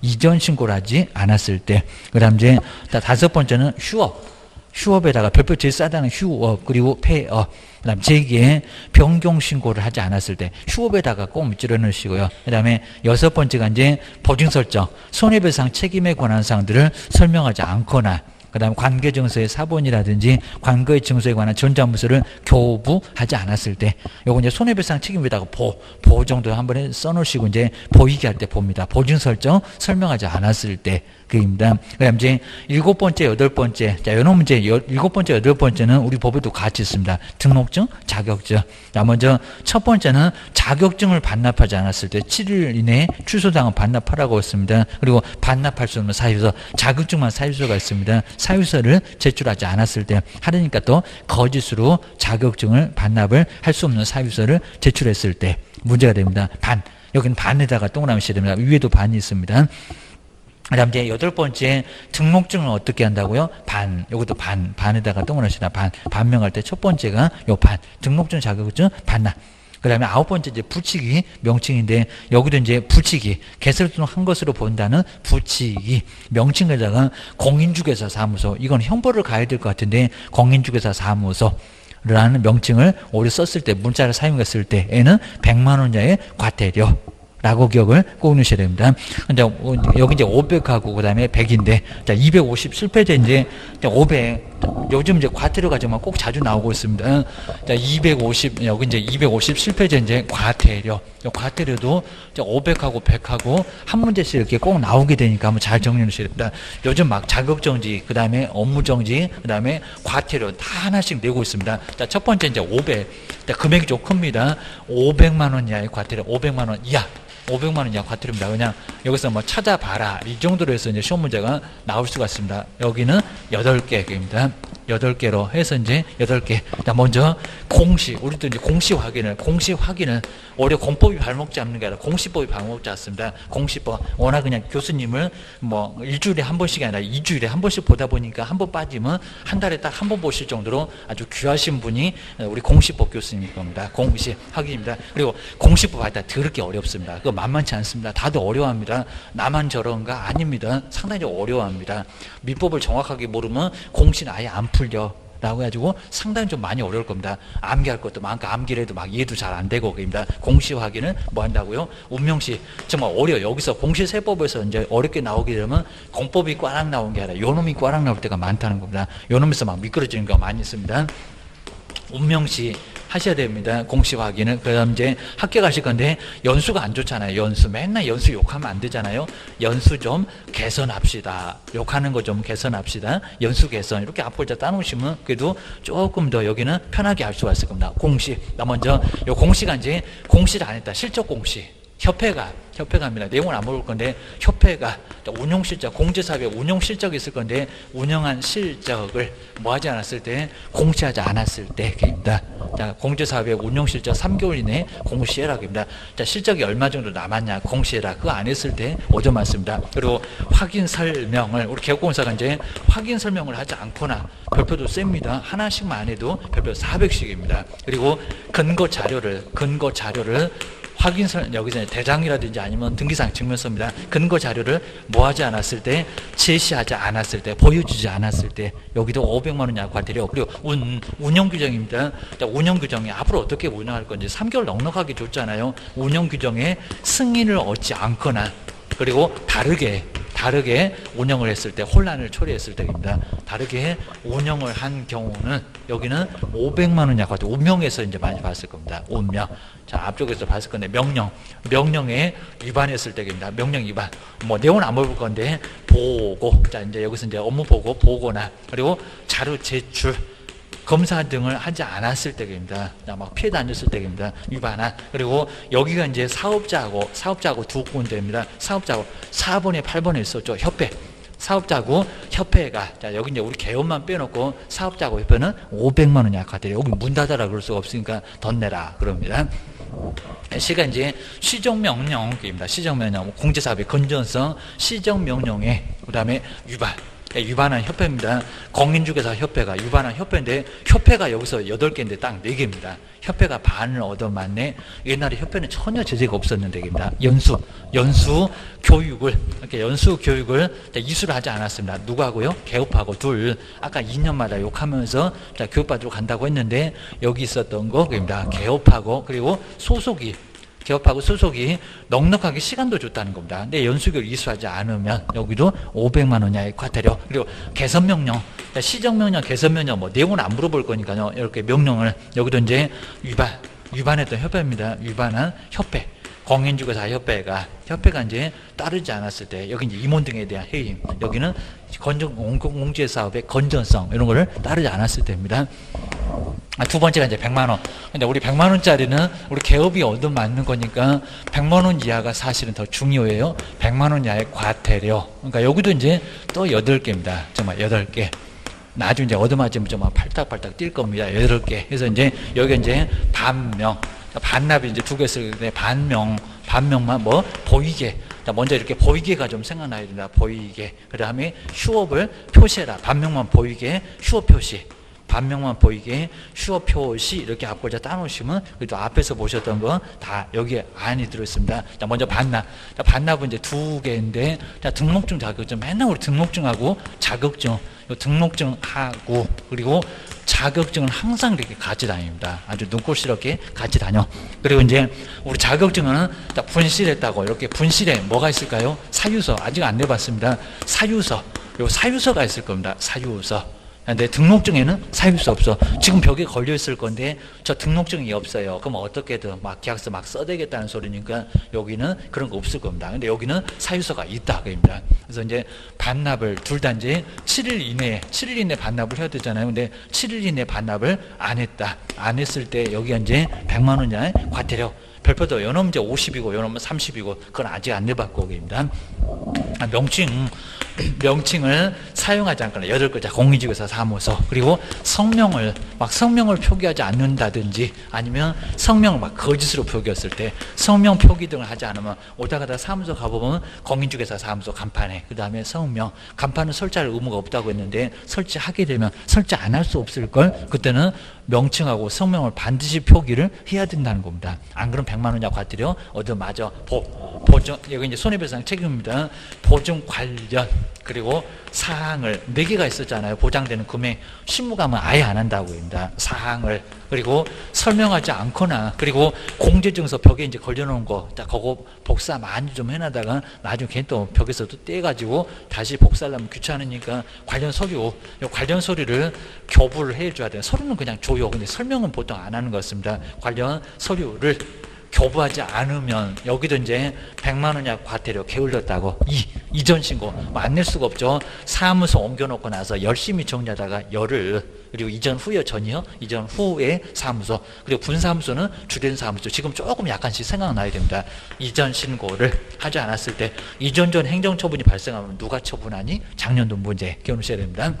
이전 신고를 하지 않았을 때. 그 다음 이제 다섯 번째는 휴업에다가 별표 제일 싸다는 휴업, 그리고 폐업. 그 다음 제기에 변경 신고를 하지 않았을 때 휴업에다가 꼭 밑줄여 넣으시고요. 그 다음에 여섯 번째가 이제 보증 설정, 손해배상 책임에 관한 사항들을 설명하지 않거나, 그 다음에 관계증서의 사본이라든지 관거의 증서에 관한 전자문서를 교부하지 않았을 때, 요거 이제 손해배상 책임에다가 보 정도 한번 써놓으시고 이제 보이게 할 때 봅니다. 보증 설정 설명하지 않았을 때 그입니다. 그 다음 이제 일곱 번째, 여덟 번째. 자, 요런 문제, 일곱 번째, 여덟 번째는 우리 법에도 같이 있습니다. 등록증, 자격증. 자, 먼저 첫 번째는 자격증을 반납하지 않았을 때 7일 이내에 취소당한 반납하라고 했습니다. 그리고 반납할 수 없는 사유서, 자격증만 사유서가 있습니다. 사유서를 제출하지 않았을 때 하려니까 또 거짓으로 자격증을 반납을 할 수 없는 사유서를 제출했을 때 문제가 됩니다. 여기는 반에다가 동그라미 써야 됩니다. 위에도 반이 있습니다. 그 다음 이제 여덟 번째 등록증을 어떻게 한다고요? 요것도 반에다가 동그라미 쓰다. 반명할 때 첫 번째가 요 등록증 자격증 반납. 그 다음에 아홉 번째 이제 부치기 명칭인데, 여기도 이제 부치기 개설한 것으로 본다는 부치기 명칭에다가 공인중개사 사무소, 이건 형벌을 가야 될 것 같은데 공인중개사 사무소라는 명칭을 오래 썼을 때, 문자를 사용했을 때에는 100만 원 이하의 과태료 라고 기억을 꼭 넣으셔야 됩니다. 근데 여기 이제 500하고 그 다음에 100인데, 자, 250 실패제 이제 500, 요즘 이제 과태료가 정말 꼭 자주 나오고 있습니다. 자, 250, 여기 이제 250 실패제 이제 과태료. 과태료도 500하고 100하고 한 문제씩 이렇게 꼭 나오게 되니까 한번 잘 정리해 주셔야 됩니다. 요즘 막 자격정지, 그 다음에 업무정지, 그 다음에 과태료 다 하나씩 내고 있습니다. 자, 첫 번째 이제 500. 자, 금액이 좀 큽니다. 500만 원 이하의 과태료, 500만 원 이하. 500만 원 이하 과태료입니다. 그냥 여기서 뭐 찾아봐라 이 정도로 해서 이제 시험 문제가 나올 수가 있습니다. 여기는 8개입니다. 8개로 해서 이제 8개. 자, 먼저 공시. 우리도 이제 공시 확인을 오히려 공법이 발목 잡는 게 아니라 공시법이 발목 잡습니다. 공시법. 워낙 그냥 교수님을 뭐 일주일에 한 번씩이 아니라 2주일에 한 번씩 보다 보니까 한 번 빠지면 한 달에 딱 한 번 보실 정도로 아주 귀하신 분이 우리 공시법 교수님일 겁니다. 공시 확인입니다. 그리고 공시법 하다 더럽게 어렵습니다. 그거 만만치 않습니다. 다들 어려워합니다. 나만 저런가? 아닙니다. 상당히 좀 어려워합니다. 민법을 정확하게 모르면 공시는 아예 안 풀려. 라고 해가지고 상당히 좀 많이 어려울 겁니다. 암기할 것도 많고 암기를 해도 막 이해도 잘 안 되고 그럽니다. 공시 확인을 뭐 한다고요? 운명시. 정말 어려워요. 여기서 공시세법에서 이제 어렵게 나오게 되면 공법이 꽈락 나온 게 아니라 요놈이 꽈락 나올 때가 많다는 겁니다. 요놈에서 막 미끄러지는 거 많이 있습니다. 운명시 하셔야 됩니다. 공시 확인은. 그 다음 이제 학교 가실 건데 연수가 안 좋잖아요. 연수. 맨날 연수 욕하면 안 되잖아요. 연수 좀 개선합시다. 욕하는 거 좀 개선합시다. 연수 개선. 이렇게 앞글자 따놓으시면 그래도 조금 더 여기는 편하게 할 수가 있을 겁니다. 공시. 나 먼저 요 공시가 이제 공시를 안 했다. 실적 공시. 협회가입니다. 내용을 안 모를 건데 협회가 운용실적, 공제사업의 운용실적이 있을 건데 운영한 실적을 뭐 하지 않았을 때 공시하지 않았을 때입니다. 자, 공제사업의 운용실적 3개월 이내에 공시해라입니다. 자, 실적이 얼마 정도 남았냐 공시해라. 그거 안 했을 때 5점 맞습니다. 그리고 확인 설명을 우리 개업공사가 이제 확인 설명을 하지 않거나 별표도 셉니다. 하나씩만 안 해도 별표 400씩입니다. 그리고 근거 자료를 확인설 여기서 대장이라든지 아니면 등기상 증명서입니다. 근거 자료를 뭐 하지 않았을 때, 제시하지 않았을 때, 보여주지 않았을 때 여기도 500만 원 이하 과태료. 그리고 운영 규정입니다. 자, 운영 규정이 앞으로 어떻게 운영할 건지 3개월 넉넉하게 줬잖아요. 운영 규정에 승인을 얻지 않거나 그리고 다르게 운영을 했을 때 혼란을 초래했을 때입니다. 다르게 운영을 한 경우는 여기는 500만 원 이하 과태료. 운명에서 이제 많이 봤을 겁니다. 운명. 자, 앞쪽에서 봤을 건데 명령에 위반했을 때입니다. 명령 위반. 뭐 내용은 안 볼 건데 보고. 자, 이제 여기서 이제 업무 보고나 그리고 자료 제출 검사 등을 하지 않았을 때입니다. 막 피해 다녔을 때입니다. 위반한. 그리고 여기가 이제 사업자하고 두 군데입니다. 사업자하고 4번에 8번에 있었죠. 사업자하고 협회가. 자, 여기 이제 우리 개업만 빼놓고 사업자하고 협회는 500만 원 이하 과태료. 여기 문 닫아라 그럴 수가 없으니까 돈 내라 그럽니다. 시가 이제 시정명령입니다. 시정명령, 공제사업의 건전성, 시정명령에 그다음에 위반한 협회입니다. 공인중개사 협회가 위반한 협회인데 협회가 여기서 8개인데 딱 4개입니다. 협회가 반을 얻어맞네. 옛날에 협회는 전혀 제재가 없었는데입니다. 연수 교육을 이수를 하지 않았습니다. 누구하고요? 개업하고 둘. 아까 2년마다 욕하면서 교육받으러 간다고 했는데 여기 있었던 거입니다. 개업하고 그리고 개업하고 소속이 넉넉하게 시간도 줬다는 겁니다. 근데 연수교를 이수하지 않으면 여기도 500만 원 이하의 과태료. 그리고 개선명령, 시정명령, 개선명령 뭐 내용은 안 물어볼 거니까요. 이렇게 명령을 여기도 이제 위반했던 협회입니다. 위반한 협회. 공인중개사 협회가 이제 따르지 않았을 때 여기 이제 임원 등에 대한 해임. 여기는 공제 사업의 건전성 이런 거를 따르지 않았을 때입니다. 두 번째가 이제 100만 원. 근데 우리 100만 원짜리는 우리 개업이 얻어맞는 거니까 100만 원 이하가 사실은 더 중요해요. 100만 원 이하의 과태료. 그러니까 여기도 이제 또 8개입니다. 정말 8개. 나중에 이제 얻어맞으면 좀 팔딱팔딱 뛸 겁니다. 8개. 그래서 이제 여기 이제 반납이 이제 2개 쓸 때 반명만 뭐 보이게. 자, 먼저 이렇게 보이게가 좀 생각나야 된다. 보이게. 그 다음에 휴업을 표시해라. 반명만 보이게 휴업 표시. 반명만 보이게 휴업 표시 이렇게 앞글자 따놓으시면 그래도 앞에서 보셨던 거 다 여기에 안이 들어있습니다. 자, 먼저 반납. 자, 반납은 이제 2개인데 자, 등록증 자격증 맨날 우리 등록증하고 자격증 등록증하고 그리고 자격증은 항상 이렇게 같이 다닙니다. 아주 눈꽃이렇게 같이 다녀. 그리고 이제 우리 자격증은 분실했다고 이렇게 분실에 뭐가 있을까요? 사유서 아직 안 내봤습니다. 사유서가 있을 겁니다. 근데 등록증에는 사유서 없어. 지금 벽에 걸려 있을 건데 저 등록증이 없어요. 그럼 어떻게든 막 계약서 막 써대겠다는 소리니까 여기는 그런 거 없을 겁니다. 근데 여기는 사유서가 있다 그입니다. 그래서 이제 반납을 둘 다 이제 7일 이내 반납을 해야 되잖아요. 근데 7일 이내 반납을 안 했다. 안 했을 때 여기가 이제 100만 원 이하의 과태료. 별표도 요놈 이제 50이고 요놈은 30이고 그건 아직 안 내봤고 그입니다. 명칭을 사용하지 않거나 8글자 공인중개사 사무소, 그리고 성명을 표기하지 않는다든지 아니면 성명을 막 거짓으로 표기했을 때 성명 표기 등을 하지 않으면 오다 가다 사무소 가보면 공인중개사 사무소 간판에 그 다음에 성명, 간판은 설치할 의무가 없다고 했는데 설치하게 되면 설치 안 할 수 없을 걸 그때는 명칭하고 성명을 반드시 표기를 해야 된다는 겁니다. 안 그러면 100만 원 이하 과태료 얻어맞아. 보증, 여기 이제 손해배상 책임입니다. 보증 관련 그리고 사항을 4개가 있었잖아요. 보장되는 금액. 실무감은 아예 안 한다고 합니다. 사항을 그리고 설명하지 않거나 그리고 공제증서 벽에 이제 걸려놓은 거, 그거 복사 많이 좀 해놔다가 나중에 걔 또 벽에서 또 떼가지고 다시 복사하려면 귀찮으니까 관련 서류를 교부를 해줘야 돼요. 서류는 그냥 줘요. 근데 설명은 보통 안 하는 것 같습니다. 관련 서류를 교부하지 않으면 여기도 이제 100만 원 이하 과태료 게을렀다고 이전 신고 안 낼 수가 없죠. 사무소 옮겨놓고 나서 열심히 정리하다가 열흘, 그리고 이전 후에 전이요, 이전 후에 사무소, 그리고 분사무소는 주된 사무소. 지금 조금 약간씩 생각나야 됩니다. 이전 신고를 하지 않았을 때 이전 전 행정처분이 발생하면 누가 처분하니? 작년도 문제 기억하셔야 됩니다.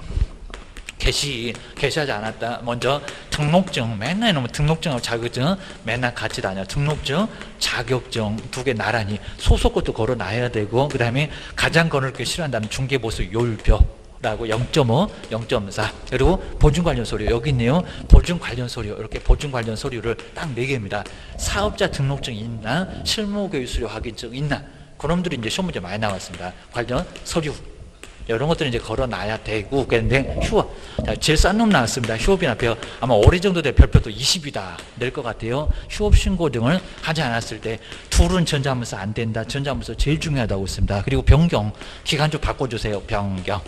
게시하지 않았다. 먼저 등록증, 맨날 이놈은 등록증하고 자격증 맨날 같이 다녀. 등록증, 자격증 2개 나란히 소속 것도 걸어놔야 되고, 그 다음에 가장 거느리기 싫어한다는 중개보수 요율표라고 0.5, 0.4, 그리고 보증 관련 서류 여기 있네요. 보증 관련 서류, 이렇게 보증 관련 서류를 딱 4개입니다. 사업자 등록증이 있나, 실무교육 수료 확인증 있나, 그놈들이 이제 시험 문제 많이 나왔습니다. 관련 서류 이런 것들은 이제 걸어놔야 되고. 그런데 휴업, 제일 싼 놈 나왔습니다. 휴업이나 별, 아마 올해 정도 될 별표도 20이다 낼 것 같아요. 휴업 신고 등을 하지 않았을 때 둘은 전자문서 안 된다. 전자문서 제일 중요하다고 했습니다. 그리고 변경, 기간 좀 바꿔주세요. 변경.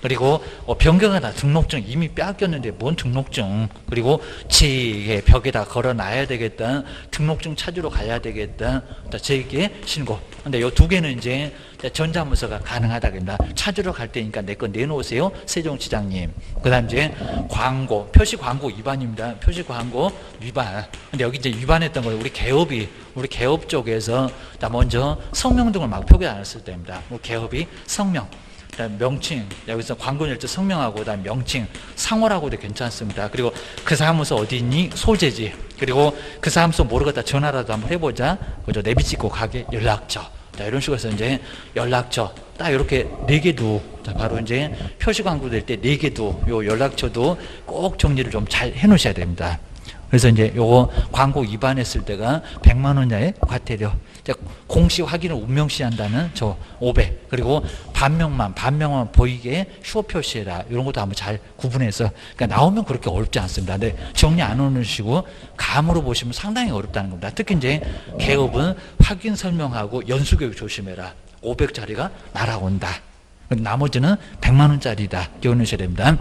그리고 변경하다 등록증 이미 빼앗겼는데 뭔 등록증, 그리고 제 벽에다 걸어놔야 되겠다. 등록증 찾으러 가야 되겠다. 제게 신고. 근데 요 2개는 이제 전자문서가 가능하다 그럽니다. 찾으러 갈 때니까 내 거 내놓으세요, 세종시장님. 그 다음 이제 광고, 표시 광고 위반입니다. 표시 광고 위반. 근데 여기 이제 위반했던 거예요. 우리 개업 쪽에서 먼저 성명 등을 막 표기 안 했을 때입니다. 우리 개업이 성명, 그다음 명칭, 여기서 광고일자 성명하고 그다음 명칭, 상호라고도 괜찮습니다. 그리고 그 사무소 어디 있니? 소재지. 그리고 그 사무소 모르겠다 전화라도 한번 해보자. 그죠? 내비 찍고 가게 연락처. 자, 이런 식으로 해서 이제 연락처 딱 이렇게 4개도, 자, 바로 이제 표시 광고 될 때 4개도 요 연락처도 꼭 정리를 좀 잘 해놓으셔야 됩니다. 그래서 이제 요거 광고 위반했을 때가 100만 원 이하의 과태료. 공시 확인을 운명시한다는 저 500. 그리고 반명만 보이게 휴업 표시해라. 이런 것도 한번 잘 구분해서. 그러니까 나오면 그렇게 어렵지 않습니다. 근데 정리 안 해놓으시고 감으로 보시면 상당히 어렵다는 겁니다. 특히 이제 개업은 확인 설명하고 연수교육 조심해라. 500짜리가 날아온다. 나머지는 100만 원짜리다. 기억하셔야 됩니다.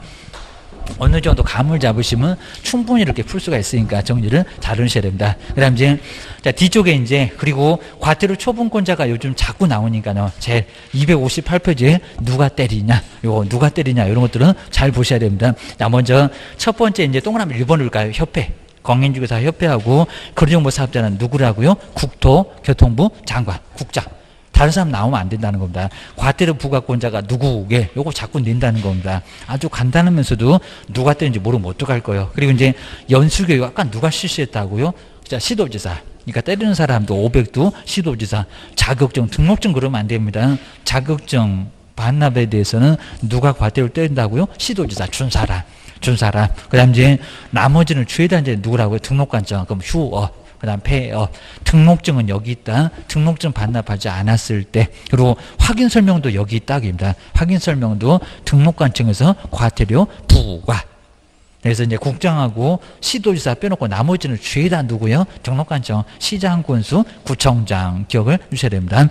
어느 정도 감을 잡으시면 충분히 이렇게 풀 수가 있으니까 정리를 잘 하셔야 됩니다. 그 다음 이제, 자, 뒤쪽에 이제, 그리고 과태료 처분권자가 요즘 자꾸 나오니까요. 제 258페이지에 누가 때리냐, 이런 것들은 잘 보셔야 됩니다. 자, 먼저 첫 번째 이제 동그라미 1번을 가요. 협회. 공인중개사 협회하고 거리정보사업자는 누구라고요? 국토교통부 장관, 국장. 다른 사람 나오면 안 된다는 겁니다. 과태료 부과권자가 누구게 요거 자꾸 낸다는 겁니다. 아주 간단하면서도 누가 때는지 모르면 어떡할 거예요. 그리고 이제 연수교육 아까 누가 실시했다고요? 자, 시도지사. 그러니까 때리는 사람도 500도 시도지사. 자격증, 등록증 그러면 안 됩니다. 자격증 반납에 대해서는 누가 과태료를 때린다고요? 시도지사, 준사람. 그 다음 이제 나머지는 죄다 이제 누구라고요? 등록관청. 그럼 휴업. 그 다음 폐업, 등록증은 여기 있다. 등록증 반납하지 않았을 때, 그리고 확인 설명도 여기 있다입니다. 확인 설명도 등록관청에서 과태료 부과. 그래서 이제 국장하고 시도지사 빼놓고 나머지는 죄다 누구요? 등록관청, 시장, 군수, 구청장 기억을 주셔야 됩니다.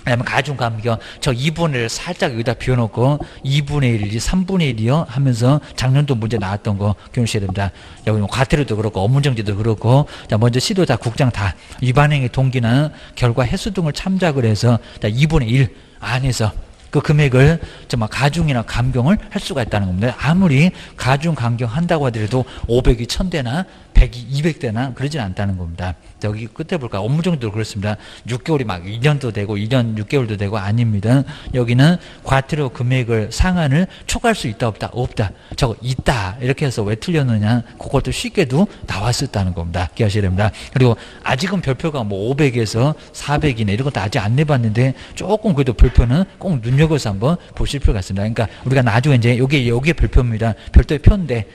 그다음에 가중감경 저 2분의 1을 살짝 여기다 비워놓고 2분의 1이 3분의 1이요 하면서 작년도 문제 나왔던 거 기억하셔야 됩니다. 여기 뭐 과태료도 그렇고 업무정지도 그렇고 자 먼저 시도자 국장 다 위반행위 동기나 결과 횟수 등을 참작을 해서 자 2분의 1 안에서 그 금액을 정말 가중이나 감경을 할 수가 있다는 겁니다. 아무리 가중 감경한다고 하더라도 500이 1000대나 100이 200대나 그러진 않다는 겁니다. 여기 끝에 볼까요? 업무정지도 그렇습니다. 6개월이 막 2년도 되고 2년 6개월도 되고 아닙니다. 여기는 과태료 금액을 상한을 초과할 수 있다 없다? 없다. 저거 있다. 이렇게 해서 왜 틀렸느냐? 그것도 쉽게도 나왔었다는 겁니다. 기억하셔야 됩니다. 그리고 아직은 별표가 뭐 500에서 400이네 이런 것도 아직 안 내봤는데 조금 그래도 별표는 꼭 눈여겨서 한번 보실 필요가 있습니다. 그러니까 우리가 나중에 이제 여기에 별표입니다. 별도의 표인데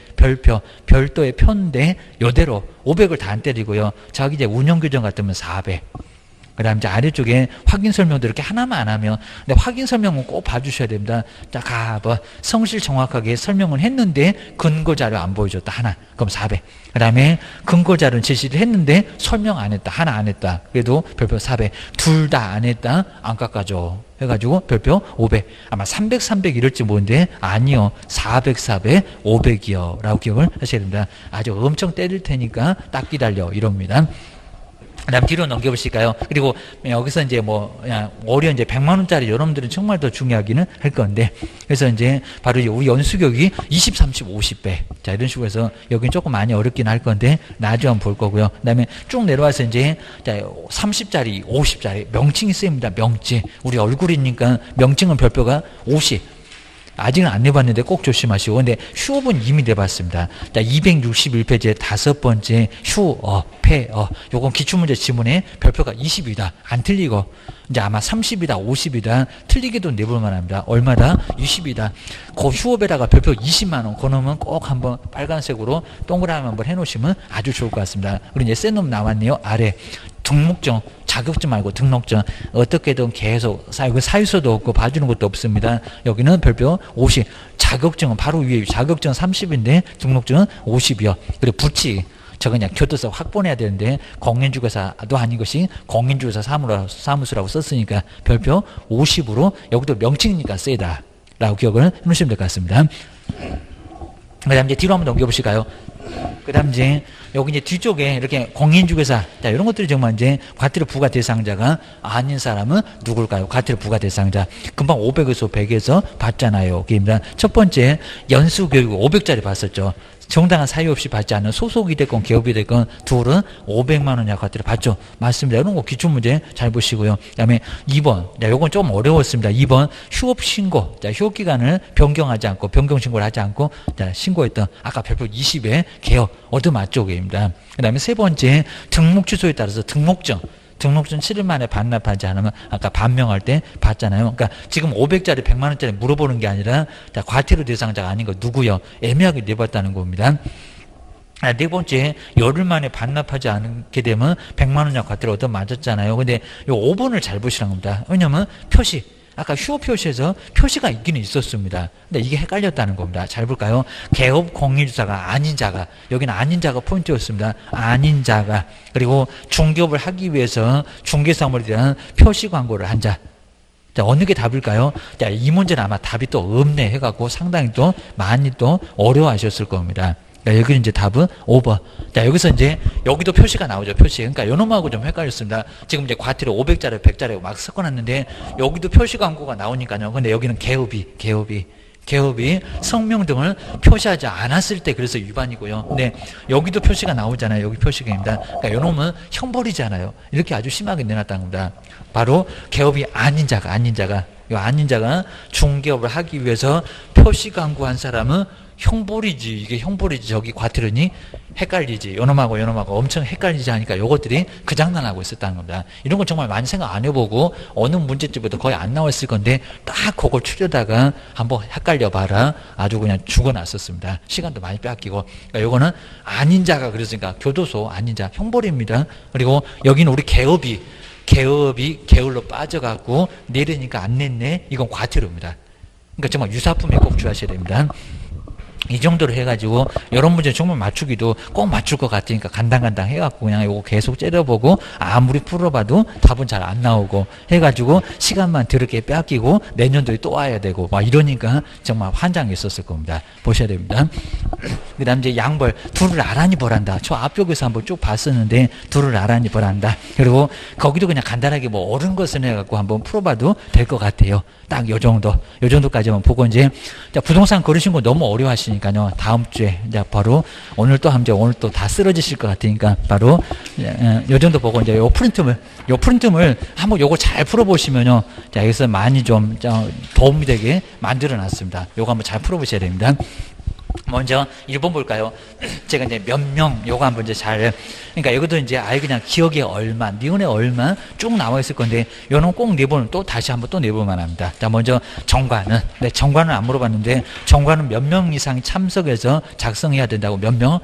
별도의 표인데 요대로 500을 다 안 때리고요. 자기 이제 운영규정 같으면 400. 그 다음 이제 아래쪽에 확인 설명도 이렇게 하나만 안 하면, 근데 확인 설명은 꼭 봐주셔야 됩니다. 자, 성실 정확하게 설명을 했는데 근거 자료 안 보여줬다. 하나. 그럼 400. 그 다음에 근거 자료는 제시를 했는데 설명 안 했다. 하나 안 했다. 그래도 별표 400. 둘 다 안 했다. 안 깎아줘. 해가지고 별표 500. 아마 300, 300 이럴지 모르는데 아니요. 400, 400, 500이요. 라고 기억을 하셔야 됩니다. 아주 엄청 때릴 테니까 딱 기다려. 이럽니다. 그 다음 뒤로 넘겨보실까요? 그리고 여기서 이제 뭐, 오히려 이제 100만원짜리 여러분들은 정말 더 중요하기는 할 건데, 그래서 이제 바로 우리 연수격이 20, 30, 50배. 자, 이런 식으로 해서 여기는 조금 많이 어렵긴 할 건데, 나중에 한번 볼 거고요. 그 다음에 쭉 내려와서 이제, 자, 30짜리, 50짜리, 명칭이 쓰입니다. 명칭. 우리 얼굴이니까 명칭은 별표가 50. 아직은 안 내봤는데 꼭 조심하시고. 근데 휴업은 이미 내봤습니다. 자, 261페이지의 5번째 휴업, 폐업. 요건 기출문제 지문에 별표가 20이다. 안 틀리고. 이제 아마 30이다, 50이다. 틀리게도 내볼 만합니다. 얼마다? 20이다. 그 휴업에다가 별표 20만원. 그놈은 꼭 한번 빨간색으로 동그라미 한번 해놓으시면 아주 좋을 것 같습니다. 그리고 이제 센 놈 나왔네요. 아래. 등록증, 자격증 말고 등록증 어떻게든 계속 사유서도 없고 봐주는 것도 없습니다. 여기는 별표 50. 자격증은 바로 위에 자격증 30인데 등록증은 50이요. 그리고 부치 저 그냥 교도소 확보해야 되는데 공인중개사도 아닌 것이 공인중개사 사무소라고 썼으니까 별표 50으로 여기도 명칭이니까 세다 라고 기억을 해놓으시면 될 것 같습니다. 그 다음 이제 뒤로 한번 넘겨보실까요? 그 다음 이제 여기 이제 뒤쪽에 이렇게 공인중개사, 자, 이런 것들이 정말 이제 과태료 부과 대상자가 아닌 사람은 누굴까요? 과태료 부과 대상자. 금방 500에서 100에서 받잖아요. 게임이란 첫 번째 연수교육 500짜리 봤었죠. 정당한 사유 없이 받지 않는 소속이 됐건 기업이 됐건 둘은 500만 원 이하 과태료 받죠. 맞습니다. 이런 거 기출문제 잘 보시고요. 그 다음에 2번. 자, 요건 좀 어려웠습니다. 2번 휴업신고. 자, 휴업기간을 변경하지 않고 변경신고를 하지 않고 자, 신고했던 아까 별표 20의 개업 얻어맞죠. 게임입니다. 그 다음에 세 번째 등록 취소에 따라서 등록증 7일 만에 반납하지 않으면 아까 반명할 때 받잖아요. 그러니까 지금 500짜리 100만원짜리 물어보는 게 아니라 자, 과태료 대상자가 아닌 거 누구요? 애매하게 내봤다는 겁니다. 네 번째, 열흘 만에 반납하지 않게 되면 100만원 이하 과태료 얻어 맞았잖아요. 근데 요 5번을 잘 보시라는 겁니다. 왜냐면 표시. 아까 휴업 표시에서 표시가 있기는 있었습니다. 근데 이게 헷갈렸다는 겁니다. 잘 볼까요? 개업 공인주사가 아닌 자가, 여기는 아닌 자가 포인트였습니다. 아닌 자가. 그리고 중개업을 하기 위해서 중개사물에 대한 표시 광고를 한 자. 자, 어느 게 답일까요? 자, 이 문제는 아마 답이 또 없네 해갖고 상당히 또 많이 또 어려워하셨을 겁니다. 여기는 이제 답은 5번. 자, 여기서 이제, 여기도 표시가 나오죠, 표시. 그러니까 요놈하고 좀 헷갈렸습니다. 지금 이제 과태료 500짜리, 100짜리 막 섞어놨는데, 여기도 표시 광고가 나오니까요. 근데 여기는 개업이 성명 등을 표시하지 않았을 때 그래서 위반이고요. 근데 여기도 표시가 나오잖아요. 여기 표시가입니다. 그러니까 요놈은 형벌이잖아요. 이렇게 아주 심하게 내놨다는 겁니다. 바로 개업이 아닌 자가, 이 아닌 자가 중개업을 하기 위해서 표시 광고한 사람은 형벌이지. 이게 형벌이지. 저기 과태료니 헷갈리지. 요놈하고 엄청 헷갈리지 하니까 요것들이 그 장난하고 있었다는 겁니다. 이런 거 정말 많이 생각 안 해보고 어느 문제집에도 거의 안 나왔을 건데 딱 그걸 추려다가 한번 헷갈려 봐라. 아주 그냥 죽어놨었습니다. 시간도 많이 뺏기고. 그러니까 요거는 아닌 자가 그랬으니까 교도소 아닌 자 형벌입니다. 그리고 여기는 우리 개업이 게을로 빠져갖고 내리니까 안 냈네. 이건 과태료입니다. 그러니까 정말 유사품에 꼭 주의하셔야 됩니다. 이 정도로 해가지고 이런 문제 정말 맞추기도 꼭 맞출 것 같으니까 간당간당 해갖고 그냥 요거 계속 째려보고 아무리 풀어봐도 답은 잘 안 나오고 해가지고 시간만 더럽게 뺏기고 내년도에 또 와야 되고 막 이러니까 정말 환장했었을 겁니다. 보셔야 됩니다. 그 다음 이제 양벌 둘을 나란히 벌한다. 저 앞쪽에서 한번 쭉 봤었는데 둘을 나란히 벌한다. 그리고 거기도 그냥 간단하게 뭐 옳은 것을 해갖고 한번 풀어봐도 될 것 같아요. 딱 요 정도까지만 보고 이제 자, 부동산 고르신 거 너무 어려워하시니까요. 다음 주에 이제 바로 오늘 또 다 쓰러지실 것 같으니까 바로 요 정도 보고 이제 요 프린트물 한번 요거 잘 풀어보시면요. 자, 여기서 많이 좀 도움이 되게 만들어 놨습니다. 요거 한번 잘 풀어보셔야 됩니다. 먼저 1번 볼까요? 제가 이제 몇 명 요거 한번 이제 그러니까 여기도 이제 아예 그냥 기억에 얼마, 니은에 얼마 쭉 나와 있을 건데 요는 꼭 내보는 또 다시 한번 또 내볼만 합니다. 자, 먼저 정관은 정관은 안 물어봤는데 정관은 몇 명 이상이 참석해서 작성해야 된다고 몇 명?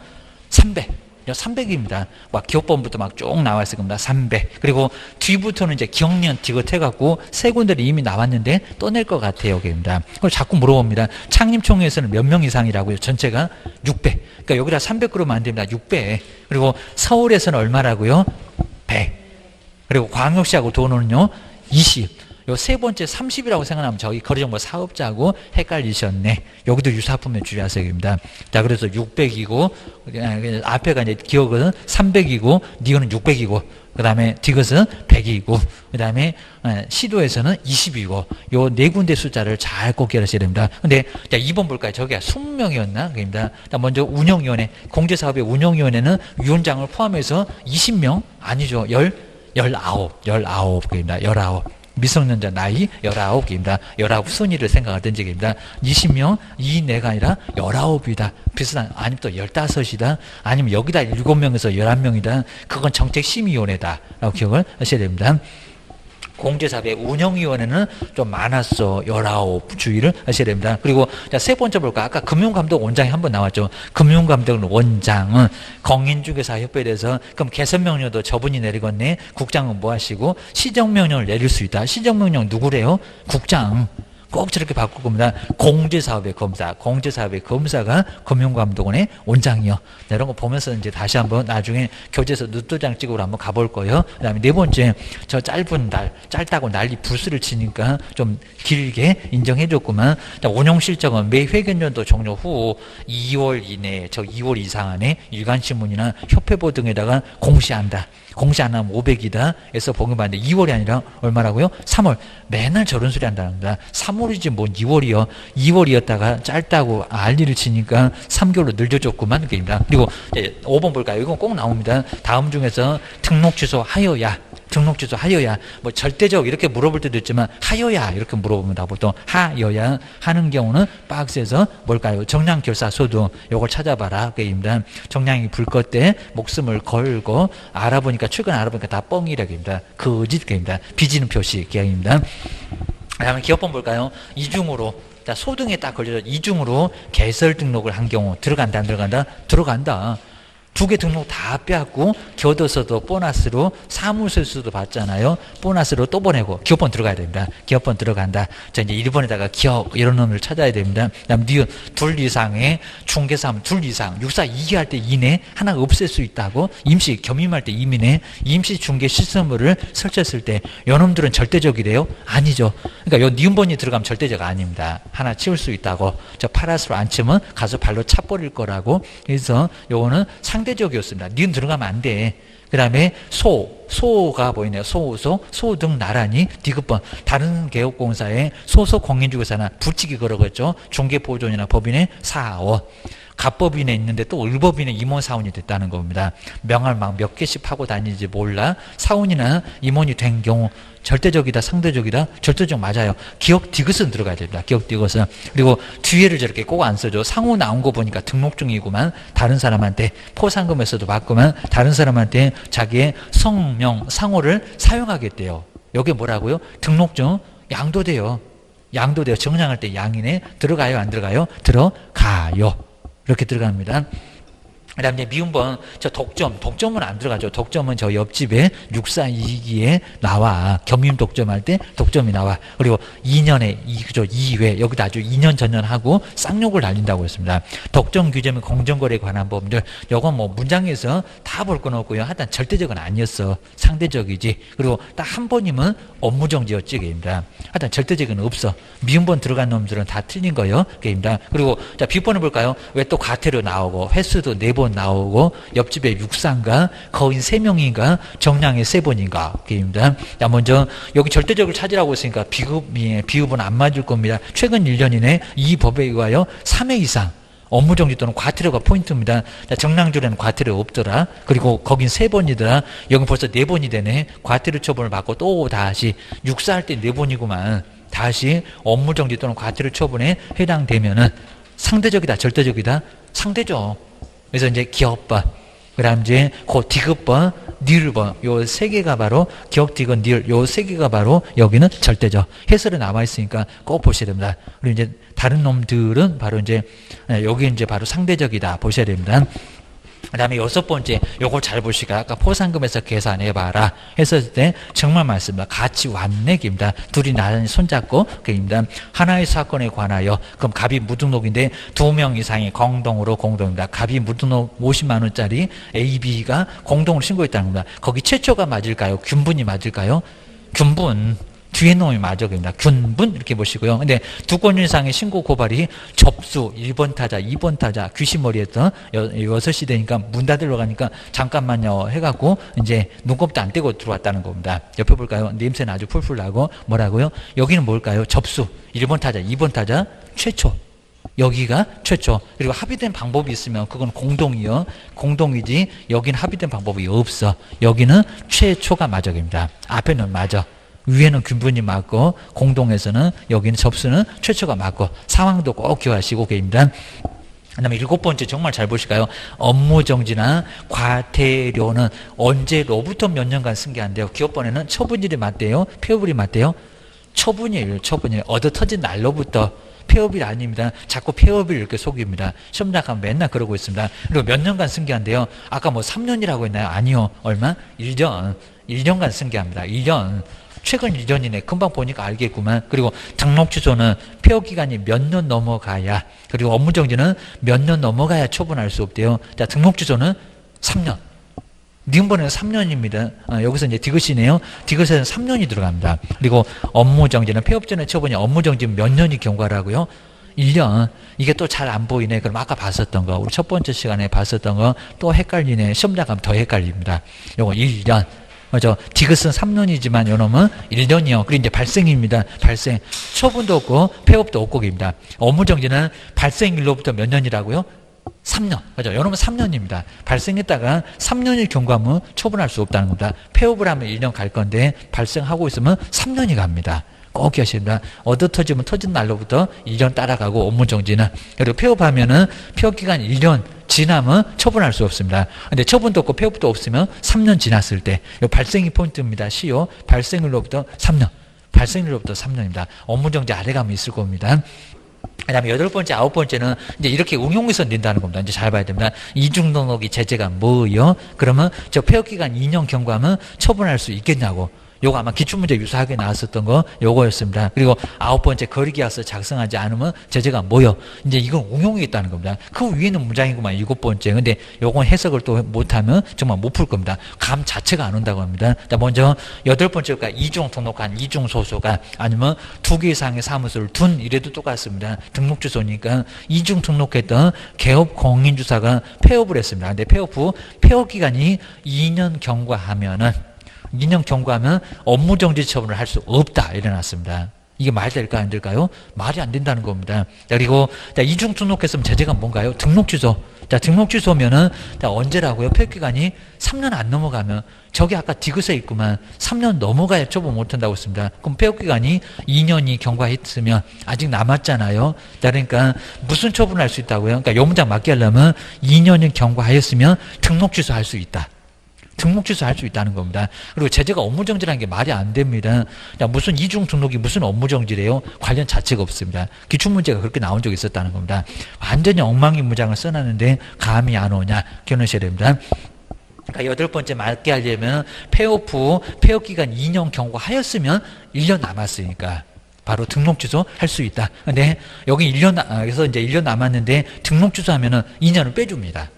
300입니다. 막 기업번부터 막 쭉 나와 있을 겁니다. 300. 그리고 뒤부터는 이제 기억년 디귿 해갖고 세 군데를 이미 나왔는데 또 낼 것 같아요. 여기입니다. 그걸 자꾸 물어봅니다. 창립총회에서는 몇 명 이상이라고요? 전체가 600. 그러니까 여기다 300 그러면 안 됩니다. 600. 그리고 서울에서는 얼마라고요? 100. 그리고 광역시하고 도는요? 20. 요 세 번째 30이라고 생각하면 저희 거래정보 사업자하고 헷갈리셨네. 여기도 유사품의 주의하세요입니다. 자, 그래서 600이고 앞에가 이제 기억은 300이고 니은은 600이고 그 다음에 디귿은 100이고 그 다음에 시도에서는 20이고 요 네 군데 숫자를 잘 꼭 기억하셔야 됩니다. 근데 자, 2번 볼까요? 저기가 20명이었나? 그입니다. 먼저 운영위원회, 공제사업의 운영위원회는 위원장을 포함해서 20명? 아니죠. 19. 그입니다. 19. 미성년자 나이 19입니다. 19 순위를 생각할 던지기입니다. 20명 이내가 아니라 19이다. 비슷한 아니면 또 15이다. 아니면 여기다 7명에서 11명이다. 그건 정책심의위원회다. 라고 기억을 하셔야 됩니다. 공제사업의 운영위원회는 좀 많았어. 19 주의를 하셔야 됩니다. 그리고 자, 세 번째 볼까? 아까 금융감독 원장이 한번 나왔죠. 금융감독 원장은 공인중개사협회에 대해서 그럼 개선명령도 저분이 내리겠네. 국장은 뭐 하시고 시정명령을 내릴 수 있다. 시정명령 누구래요? 국장. 꼭 저렇게 바꿀 겁니다. 공제사업의 검사가 금융감독원의 원장이요. 네, 이런 거 보면서 이제 다시 한번 나중에 교재에서 눈도장 찍으러 한번 가볼 거예요. 그 다음에 네 번째, 저 짧다고 난리 불수를 치니까 좀 길게 인정해줬구만. 운용실적은 매 회계연도 종료 후 2월 이내에, 2월 이상 안에 일간신문이나 협회보 등에다가 공시한다. 공시 안 하면 500이다. 해서 복용받는데 2월이 아니라 얼마라고요? 3월. 맨날 저런 소리 한답니다. 3월이지 뭐 2월이요. 2월이었다가 짧다고 알리를 치니까 3개월로 늘려줬구만. 그입니다. 그리고 5번 볼까요? 이건 꼭 나옵니다. 다음 중에서 등록 취소 하여야. 뭐 절대적 이렇게 물어볼 때도 있지만 하여야 이렇게 물어봅니다. 보통 하여야 하는 경우는 박스에서 뭘까요? 정량결사소득 요걸 찾아봐라. 그입니다. 정량이 불 것 때 목숨을 걸고 최근 알아보니까 다 뻥이라기입니다. 거짓입니다. 비지는 표시 계약입니다. 다음에 기업번 볼까요? 이중으로 자, 소등에 딱 걸려서 이중으로 개설 등록을 한 경우 들어간다 안 들어간다? 들어간다. 2개 등록 다 빼앗고 겨둬서도 보너스로 사무소에서도 받잖아요. 보너스로 또 보내고 기업번 들어가야 됩니다. 기업번 들어간다. 자, 이제 1번에다가 기억 이런 놈을 찾아야 됩니다. 그다음 니은 둘 이상의 중개사함 둘 이상 6사 2기 할 때 이내 하나 없앨 수 있다고 임시 겸임할 때 이민에 임시 중개 시스템을 설치했을 때 요놈들은 절대적이래요? 아니죠. 그러니까 요 니은번이 들어가면 절대적 아닙니다. 하나 치울 수 있다고. 저 파라스로 안 치면 가서 발로 차버릴 거라고. 그래서 요거는 상대적이었습니다. 니은 들어가면 안 돼. 그 다음에 소가 보이네요. 소 등 나란히 디귿번 다른 개업공사의 소속 공인중개사나 부칙이 그러겠죠. 중개보존이나 법인의 사원 갑법인에 있는데 또 을법인의 임원 사원이 됐다는 겁니다. 명할 막 몇 개씩 하고 다니는지 몰라. 사원이나 임원이 된 경우 절대적이다 상대적이다? 절대적 맞아요. 기억 디귿은 들어가야 됩니다. 기억 디귿은. 그리고 뒤에를 저렇게 꼭 안 써줘. 상호 나온 거 보니까 등록증이구만. 다른 사람한테 포상금에서도 받구만. 다른 사람한테 자기의 성명 상호를 사용하겠대요. 여기 뭐라고요? 등록증 양도돼요. 정량할 때 양이네. 들어가요 안 들어가요? 들어가요. 이렇게 들어갑니다. 그다음 이제 미음번 저 독점은 안 들어가죠. 독점은 저 옆집에 6422에 나와. 겸임 독점할 때 독점이 나와. 그리고 2년에 2회 여기다 아주 2년 전년하고 쌍욕을 달린다고 했습니다. 독점 규제 및 공정거래에 관한 법률 요건 뭐 문장에서 다 볼 건 없고요. 하여튼 절대적은 아니었어. 상대적이지. 그리고 딱 한 번이면 업무정지였지 게임이다. 하여튼 절대적은 없어. 미음번 들어간 놈들은 다 틀린 거예요. 게임이다. 그리고 자 B번을 볼까요? 왜 또 과태료 나오고 횟수도 4번 나오고 옆집에 64인가 거인 3명인가 정량에 3번인가 게임입니다. 자 먼저 여기 절대적을 찾으라고 했으니까 비급은 안 맞을 겁니다. 최근 1년 이내 이 법에 의하여 3회 이상 업무정지 또는 과태료가 포인트입니다. 자, 정량줄에는 과태료 없더라. 그리고 거긴 3번이더라. 여기 벌써 4번이 되네. 과태료 처분을 받고 또 다시 육사할 때 4번이구만. 다시 업무정지 또는 과태료 처분에 해당되면은 상대적이다, 절대적이다? 상대죠. 그래서 이제 기업법, 그 다음 이제 디귿번, 니을번, 요 3개가 바로 기업, 디귿, 니을, 요 3개가 바로 여기는 절대죠. 해설에 남아있으니까 꼭 보셔야 됩니다. 그리고 이제 다른 놈들은 바로 이제, 여기 이제 바로 상대적이다 보셔야 됩니다. 그 다음에 6번째, 요걸 잘 보시니까 아까 포상금에서 계산해봐라 했을 때 정말 많습니다. 같이 왔네, 입니다. 둘이 나란히 손잡고, 입니다. 하나의 사건에 관하여, 그럼 갑이 무등록인데 2명 이상이 공동입니다. 갑이 무등록 50만원짜리 A, B가 공동으로 신고했다는 겁니다. 거기 최초가 맞을까요? 균분이 맞을까요? 균분. 뒤에 놈이 맞아, 겁니다. 균분 이렇게 보시고요. 근데 2건 이상의 신고 고발이 접수 1번 타자, 2번 타자 귀신머리에서 6시 되니까 문 닫으러 가니까 잠깐만요 해갖고 이제 눈곱도 안 떼고 들어왔다는 겁니다. 옆에 볼까요? 냄새는 아주 풀풀 나고 뭐라고요? 여기는 뭘까요? 접수 1번 타자, 2번 타자 최초. 여기가 최초. 그리고 합의된 방법이 있으면 그건 공동이지. 여기는 합의된 방법이 없어. 여기는 최초가 맞아입니다. 앞에는 맞아. 위에는 균분이 맞고 공동에서는 여기는 접수는 최초가 맞고 상황도 꼭 기억하시고 계십니다. 그 다음에 7번째 정말 잘 보실까요? 업무정지나 과태료는 언제로부터 몇 년간 승계한대요. 기업번에는 처분일이 맞대요. 폐업일이 맞대요. 처분이에요. 얻어 터진 날로부터. 폐업일 아닙니다. 자꾸 폐업일 이렇게 속입니다. 시험장하면 맨날 그러고 있습니다. 그리고 몇 년간 승계한대요. 아까 뭐 3년이라고 했나요? 아니요. 얼마? 1년간 승계합니다. 1년. 최근 1년이네. 금방 보니까 알겠구만. 그리고 등록 취소는 폐업 기간이 몇 년 넘어가야, 그리고 업무정지는 몇 년 넘어가야 처분할 수 없대요. 자, 등록 취소는 3년. 니은번에는 3년입니다. 여기서 이제 디귿이네요. 디귿에는 3년이 들어갑니다. 그리고 업무정지는 폐업 전에 처분이 업무정지는 몇 년이 경과라고요? 1년. 이게 또 잘 안 보이네. 그럼 아까 봤었던 거, 우리 첫 번째 시간에 봤었던 거 또 헷갈리네. 시험장 가면 더 헷갈립니다. 요거 1년. 맞죠? 디귿은 3년이지만 요놈은 1년이요. 그리고 이제 발생입니다. 발생. 처분도 없고 폐업도 없고입니다. 업무정지는 발생일로부터 몇 년이라고요? 3년. 맞죠? 요놈은 3년입니다. 발생했다가 3년이 경과하면 처분할 수 없다는 겁니다. 폐업을 하면 1년 갈 건데 발생하고 있으면 3년이 갑니다. 꼭 기억하십니다. 얻어 터지면 터진 날로부터 1년 따라가고 업무정지는. 그리고 폐업하면은 폐업기간 1년 지나면 처분할 수 없습니다. 근데 처분도 없고 폐업도 없으면 3년 지났을 때, 요 발생이 포인트입니다. 시요. 발생일로부터 3년. 발생일로부터 3년입니다. 업무정지 아래 가면 있을 겁니다. 그 다음에 8번째, 9번째는 이제 이렇게 응용해서 낸다는 겁니다. 이제 잘 봐야 됩니다. 이중등록이 제재가 뭐요? 그러면 저 폐업기간 2년 경과하면 처분할 수 있겠냐고. 요거 아마 기출문제 유사하게 나왔었던 거 요거였습니다. 그리고 9번째 거리계약서 작성하지 않으면 제재가 뭐요? 이제 이건 응용이 있다는 겁니다. 그 위에는 문장이구만 7번째. 근데 요건 해석을 또 못하면 정말 못 풀 겁니다. 감 자체가 안 온다고 합니다. 자, 먼저 8번째가 이중 등록한 이중 소소가 아니면 2개 이상의 사무소를 둔 이래도 똑같습니다. 등록 주소니까 이중 등록했던 개업 공인주사가 폐업을 했습니다. 근데 폐업 후 폐업 기간이 2년 경과하면은 2년 경과하면 업무정지 처분을 할 수 없다 이래놨습니다. 이게 말 될까 안 될까요? 말이 안 된다는 겁니다. 그리고 이중 등록했으면 제재가 뭔가요? 등록 취소. 자, 등록 취소면은 언제라고요? 폐업기간이 3년 안 넘어가면, 저기 아까 디귿에 있구만 3년 넘어가야 처분 못한다고 했습니다. 그럼 폐업기간이 2년이 경과했으면 아직 남았잖아요. 자, 그러니까 무슨 처분을 할 수 있다고요? 그러니까 요 문장 맞게 하려면 2년이 경과하였으면 등록 취소할 수 있다. 등록 취소할 수 있다는 겁니다. 그리고 제재가 업무정지라는 게 말이 안 됩니다. 야, 무슨 이중 등록이 무슨 업무정지래요? 관련 자체가 없습니다. 기출문제가 그렇게 나온 적이 있었다는 겁니다. 완전히 엉망인무장을 써놨는데 감이 안 오냐? 기억하셔야 됩니다. 그러니까 8번째 맞게 하려면 폐업 후 폐업 기간 2년 경과하였으면 1년 남았으니까 바로 등록 취소 할 수 있다. 근데 여기 1년, 이제 1년 남았는데 등록 취소하면은 2년을 빼줍니다.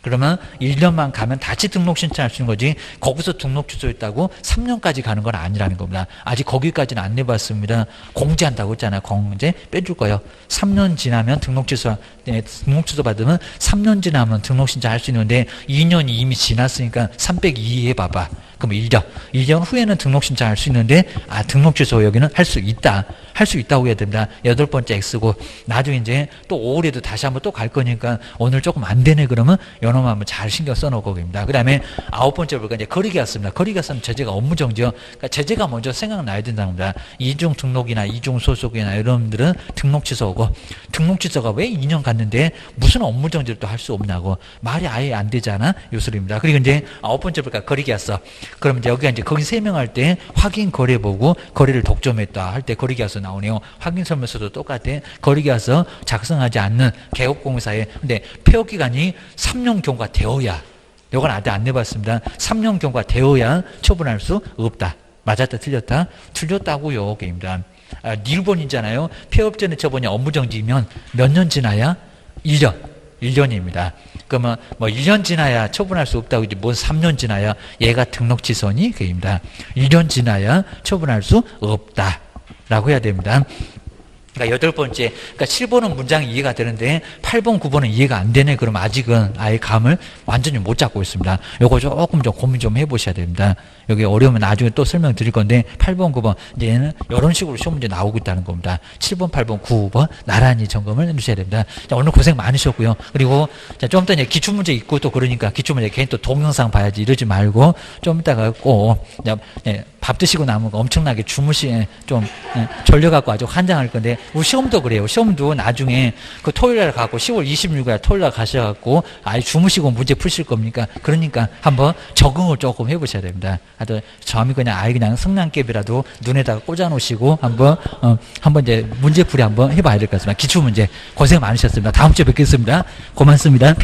그러면 1년만 가면 다시 등록 신청할 수 있는 거지, 거기서 등록 취소했다고 3년까지 가는 건 아니라는 겁니다. 아직 거기까지는 안 내봤습니다. 공지한다고 했잖아요. 공지 빼줄 거예요. 3년 지나면 등록 취소 받으면 3년 지나면 등록 신청할 수 있는데 2년이 이미 지났으니까 302 해봐봐. 그럼 1년 후에는 등록 신청할 수 있는데, 등록 취소 여기는 할 수 있다. 할 수 있다고 해야 됩니다. 8번째 X고, 나중에 이제 또 5월에도 다시 한번 또 갈 거니까 오늘 조금 안 되네 그러면 요놈 한번 잘 신경 써놓고 겁니다. 그 다음에 9번째 볼까? 이제 거리계약서입니다. 거리계약서는 제재가 업무정지요. 그러니까 제재가 먼저 생각나야 된답니다. 이중 등록이나 이중 소속이나 여러분들은 등록 취소고, 등록 취소가 왜 2년 갔는데 무슨 업무정지를 또 할 수 없냐고. 말이 아예 안 되잖아. 요 소리입니다. 그리고 이제 9번째 볼까? 거리계약서. 그럼 이제 여기가 이제 거기 설명할 때 확인 거래 보고 거래를 독점했다 할 때 거리계약서 나오네요. 확인 설명서도 똑같아. 거리계약서 작성하지 않는 개업공사에, 근데 폐업 기간이 3년 경과되어야, 이건 아직 안 내봤습니다. 3년 경과되어야 처분할 수 없다. 맞았다 틀렸다? 틀렸다고요. 게임입니다. 1번이잖아요. 폐업 전에 처분이 업무정지면 몇 년 지나야? 1년입니다. 그러면 뭐 1년 지나야 처분할 수 없다고 이제 뭐 3년 지나야 얘가 등록 취소니? 그입니다. 1년 지나야 처분할 수 없다. 라고 해야 됩니다. 그러니까 8번째, 그러니까 7번은 문장이 이해가 되는데 8번, 9번은 이해가 안 되네. 그럼 아직은 아예 감을 완전히 못 잡고 있습니다. 요거 조금 좀 고민 좀 해보셔야 됩니다. 여기 어려우면 나중에 또 설명드릴 건데 8번, 9번 얘는 이런 식으로 시험 문제 나오고 있다는 겁니다. 7번, 8번, 9번 나란히 점검을 해주셔야 됩니다. 자, 오늘 고생 많으셨고요. 그리고 자, 좀 이따 이제 기출문제 있고 또 그러니까 기출문제 괜히 또 동영상 봐야지 이러지 말고 좀 이따가 꼭 밥 드시고 남은 거 엄청나게 좀 졸려갖고 아주 환장할 건데, 우리 시험도 그래요. 시험도 나중에 그 토요일날 가고 10월 26일 토요일날 가셔갖고 아예 주무시고 문제 푸실 겁니까? 그러니까 한번 적응을 조금 해보셔야 됩니다. 하여튼 점이 그냥 성냥개비라도 눈에다가 꽂아놓으시고 한번 이제 문제풀이 한번 해봐야 될 것 같습니다. 기출문제 고생 많으셨습니다. 다음 주에 뵙겠습니다. 고맙습니다.